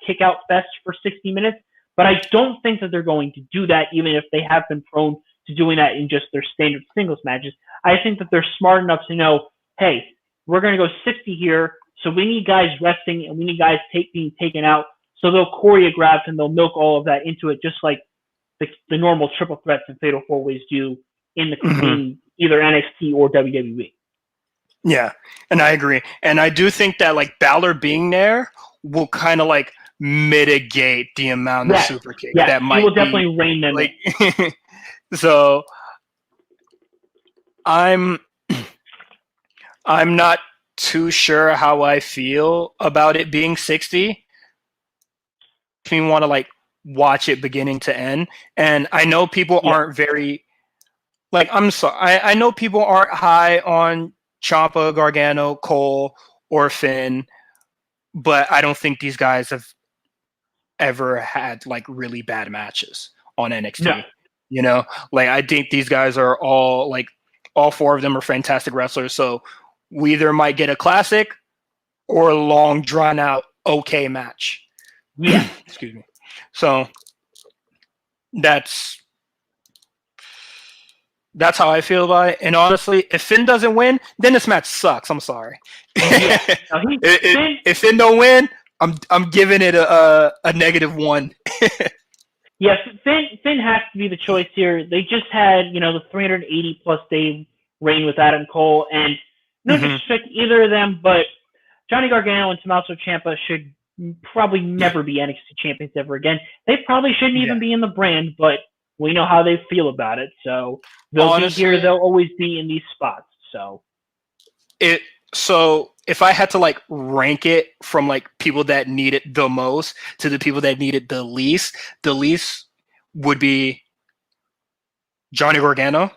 kick out fest for 60 minutes, but I don't think that they're going to do that, even if they have been prone to doing that in just their standard singles matches. I think that they're smart enough to know, hey, we're going to go 60 here, so we need guys resting and we need guys being taken out. So they'll choreograph and they'll milk all of that into it, just like the normal triple threats and fatal 4-ways do in either NXT or WWE. Yeah, and I agree. And I do think that like Balor being there will kind of like mitigate the amount of super kicks that might will definitely rein them in. So I'm not too sure how I feel about it being 60. If you want to like watch it beginning to end, and I know people aren't very I'm sorry, I know people aren't high on Ciampa, Gargano, Cole, or Finn, but I don't think these guys have ever had like really bad matches on NXT. No. You know, like I think these guys are all four of them are fantastic wrestlers. So we either might get a classic or a long drawn out okay match. Yeah. Excuse me. So that's how I feel about it. And honestly, if Finn doesn't win, then this match sucks. I'm sorry. Yeah. If Finn don't win, I'm giving it a -1. Yes, Finn has to be the choice here. They just had, the 380+ day reign with Adam Cole, and no disrespect to either of them, but Johnny Gargano and Tommaso Ciampa should probably never be NXT champions ever again. They probably shouldn't even be in the brand, but we know how they feel about it. So they'll be here. They'll always be in these spots. So if I had to rank it from people that need it the most to the people that need it the least would be Johnny Gargano,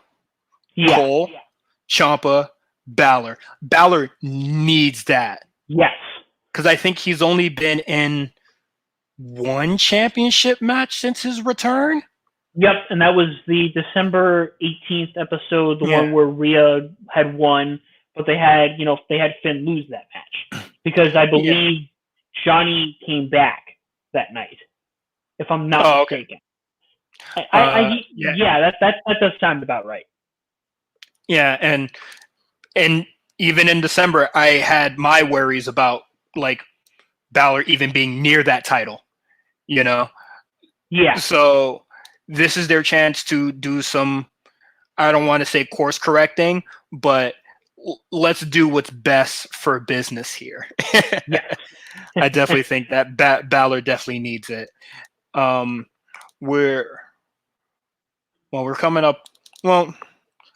Cole, Ciampa, Balor. Balor needs that. Yes. Because I think he's only been in one championship match since his return. Yep, and that was the December 18th episode, the one where Rhea had won, but they had Finn lose that match because I believe Johnny came back that night, if I'm not mistaken. Okay. That does sound about right. Yeah, and even in December, I had my worries about Balor even being near that title, Yeah. So this is their chance to do some, I don't want to say course correcting, but let's do what's best for business here. I definitely think that Balor definitely needs it. We're coming up. Well,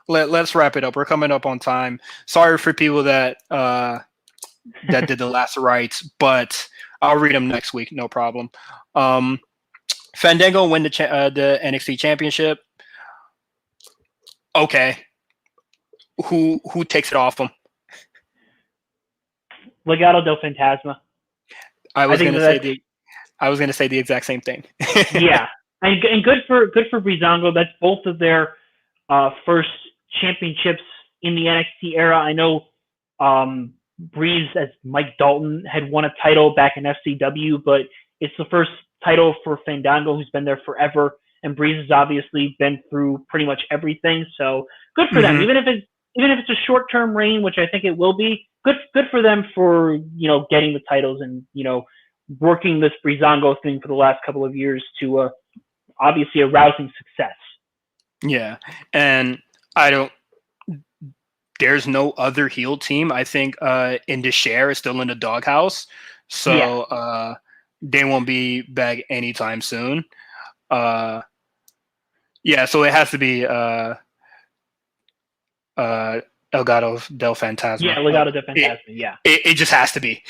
let's wrap it up. We're coming up on time. Sorry for people that did the last rites, but I'll read them next week. No problem. Fandango win the NXT championship. Okay. Who takes it off him? Legado del Fantasma. I was going to say the exact same thing. Yeah. And good for Breezango. That's both of their first championships in the NXT era. I know Breeze, as Mike Dalton, had won a title back in FCW, but it's the first title for Fandango, who's been there forever, and Breeze has obviously been through pretty much everything. So good for them. Even if it's a short-term reign, which I think it will be, good for them for getting the titles and working this Breezango thing for the last couple of years to obviously a rousing success. Yeah, and there's no other heel team. I think Indus is still in the doghouse, so they won't be back anytime soon. So it has to be Legado del Fantasma. Yeah, Legado del Fantasma. It just has to be.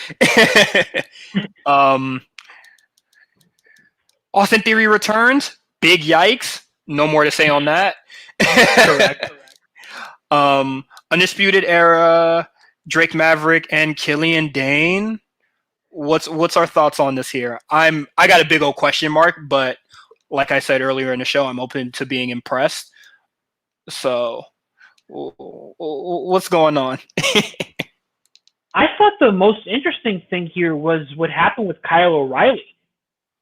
Austin Theory returns. Big yikes. No more to say on that. Correct. Undisputed Era, Drake Maverick, and Killian Dane. What's our thoughts on this here? I got a big old question mark, but like I said earlier in the show, I'm open to being impressed. So, what's going on? I thought the most interesting thing here was what happened with Kyle O'Reilly,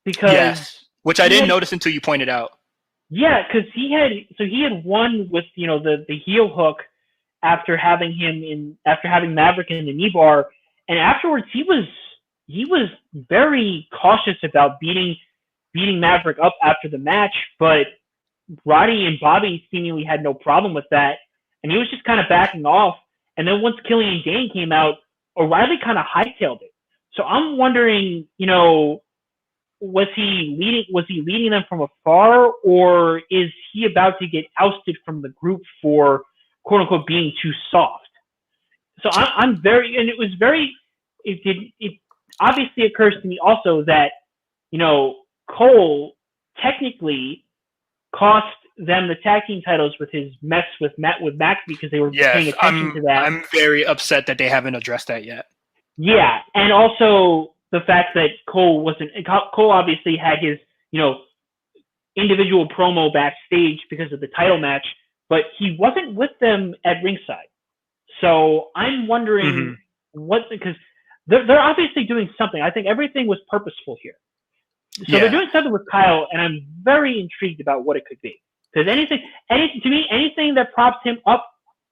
because which I didn't notice until you pointed out. Yeah, because he had won with the heel hook after having Maverick in the knee bar, and afterwards he was very cautious about beating Maverick up after the match, but Roddy and Bobby seemingly had no problem with that, and he was just kind of backing off. And then once Killian Dane came out, O'Reilly kind of hightailed it. So I'm wondering, was he leading them from afar, or is he about to get ousted from the group for quote unquote being too soft? So I'm very, and it obviously occurs to me also that, Cole technically cost them the tag team titles with his mess with Max because they were paying attention to that. I'm very upset that they haven't addressed that yet. Yeah, and also the fact that Cole obviously had his, individual promo backstage because of the title match, but he wasn't with them at ringside. So I'm wondering because they're obviously doing something. I think everything was purposeful here. So they're doing something with Kyle, and I'm very intrigued about what it could be. Because anything that props him up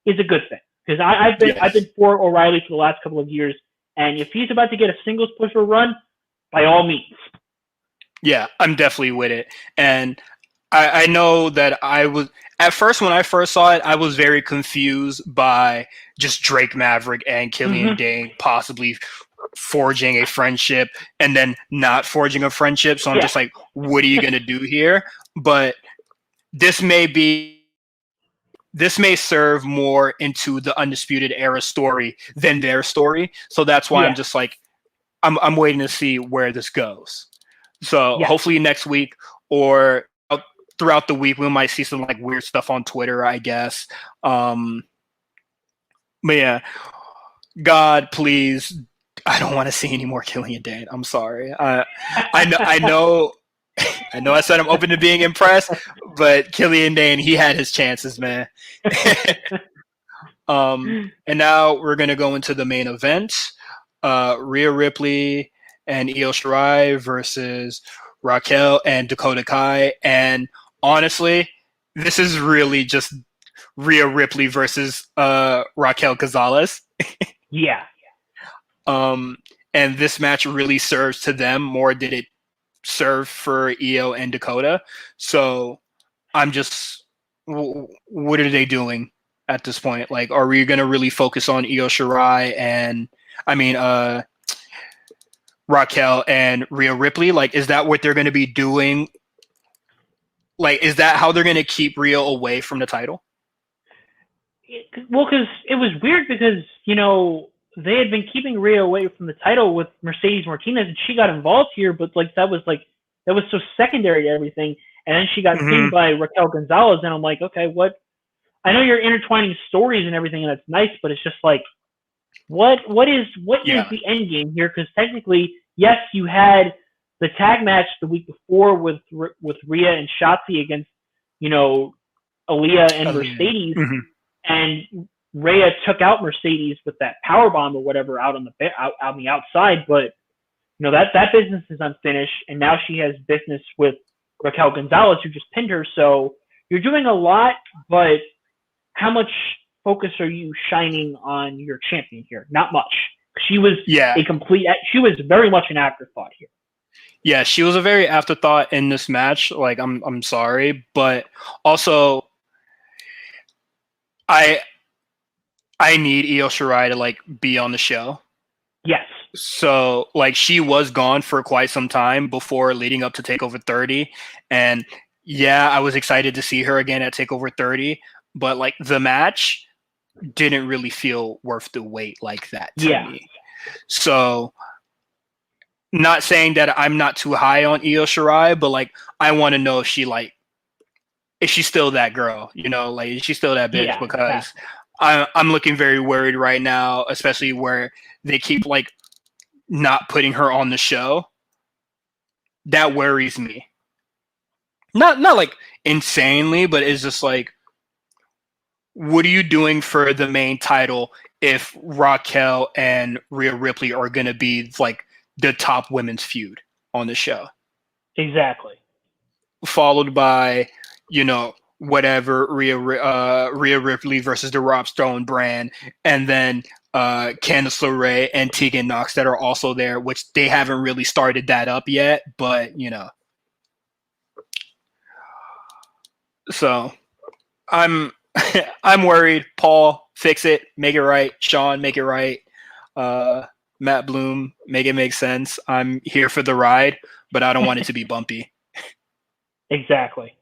is a good thing. Because I've been for O'Reilly for the last couple of years, and if he's about to get a singles push or run, by all means. Yeah, I'm definitely with it. And I know that I was at first when I first saw it, I was very confused by just Drake Maverick and Killian Dane possibly forging a friendship and then not forging a friendship. So I'm just like, what are you gonna do here? But this may serve more into the Undisputed Era story than their story. So that's why I'm just like, I'm waiting to see where this goes. So hopefully next week or throughout the week, we might see some like weird stuff on Twitter, I guess. But yeah, God, please. I don't want to see any more Killian Dane. I'm sorry. I know I said I'm open to being impressed, but Killian Dane, he had his chances, man. And now we're gonna go into the main event. Rhea Ripley and Io Shirai versus Raquel and Dakota Kai. And honestly, this is really just Rhea Ripley versus Raquel Gonzalez. Yeah. And this match really serves to them more than it served for Io and Dakota. So I'm just, what are they doing at this point? Like, are we going to really focus on Io Shirai and, Raquel and Rhea Ripley? Like, is that what they're going to be doing? Like, is that how they're going to keep Rhea away from the title? Well, because it was weird because, they had been keeping Rhea away from the title with Mercedes Martinez, and she got involved here, but that was so secondary to everything. And then she got pinned by Raquel Gonzalez, and I'm like, okay, what? I know you're intertwining stories and everything, and that's nice, but it's just like, what is the end game here? Because technically, yes, you had the tag match the week before with Rhea and Shotzi against, Aaliyah and Mercedes, and Rhea took out Mercedes with that powerbomb or whatever out on the outside, but that business is unfinished, and now she has business with Raquel Gonzalez, who just pinned her. So you're doing a lot, but how much focus are you shining on your champion here? Not much. She was she was very much an afterthought here. Yeah, she was a very afterthought in this match. Like, I'm sorry, but also I need Io Shirai to like be on the show. Yes. So like she was gone for quite some time before leading up to TakeOver 30. And yeah, I was excited to see her again at TakeOver 30, but like the match didn't really feel worth the wait like that to me. So not saying that I'm not too high on Io Shirai, but like I want to know if she's still that girl, like is she still that bitch? Because I'm looking very worried right now, especially where they keep like not putting her on the show. That worries me. Not like insanely, but it's just like, what are you doing for the main title if Raquel and Rhea Ripley are going to be like the top women's feud on the show? Exactly. Followed by, whatever Rhea Ripley versus the Rob Stone brand, and then Candice LeRae and Tegan Nox that are also there, which they haven't really started that up yet, but So I'm worried. Paul, fix it, make it right. Sean, make it right. Matt Bloom, make it make sense. I'm here for the ride, but I don't want it to be bumpy. Exactly.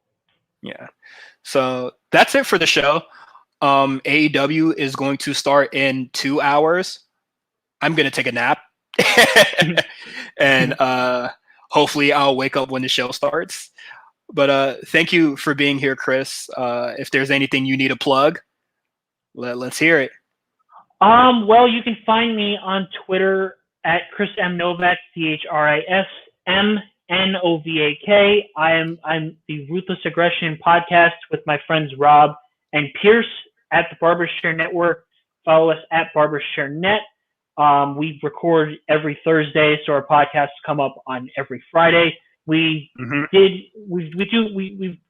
Yeah. So that's it for the show. AEW is going to start in 2 hours. I'm going to take a nap. And hopefully I'll wake up when the show starts. But thank you for being here, Chris. If there's anything you need to plug, let's hear it. Well, you can find me on Twitter at Chris M. Novak, ChrisMNovak. I'm the Ruthless Aggression podcast with my friends Rob and Pierce at the Barbershare Network. Follow us at BarbershareNet. We record every Thursday, so our podcasts come up on every Friday. We've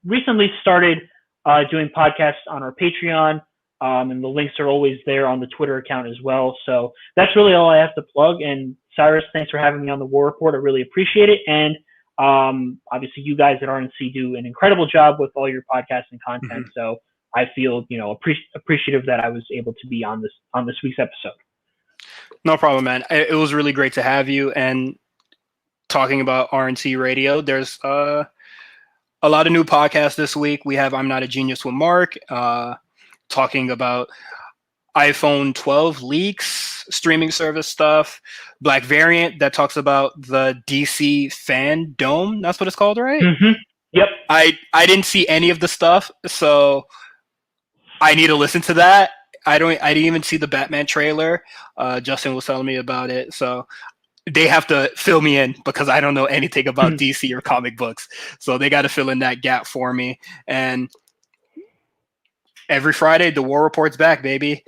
recently started doing podcasts on our Patreon, and the links are always there on the Twitter account as well. So that's really all I have to plug. And Cyrus, thanks for having me on the War Report. I really appreciate it. And obviously, you guys at RNC do an incredible job with all your podcasts and content. So I feel appreciative that I was able to be on this week's episode. No problem, man. It was really great to have you. And talking about RNC Radio, there's a lot of new podcasts this week. We have I'm Not a Genius with Mark, talking about iPhone 12 leaks, streaming service stuff. Black Variant, that talks about the DC fandom. That's what it's called, right? Mm-hmm. Yep. I didn't see any of the stuff, so I need to listen to that. I didn't even see the Batman trailer. Justin was telling me about it, so they have to fill me in because I don't know anything about DC or comic books. So they got to fill in that gap for me. And every Friday, the War Report's back, baby.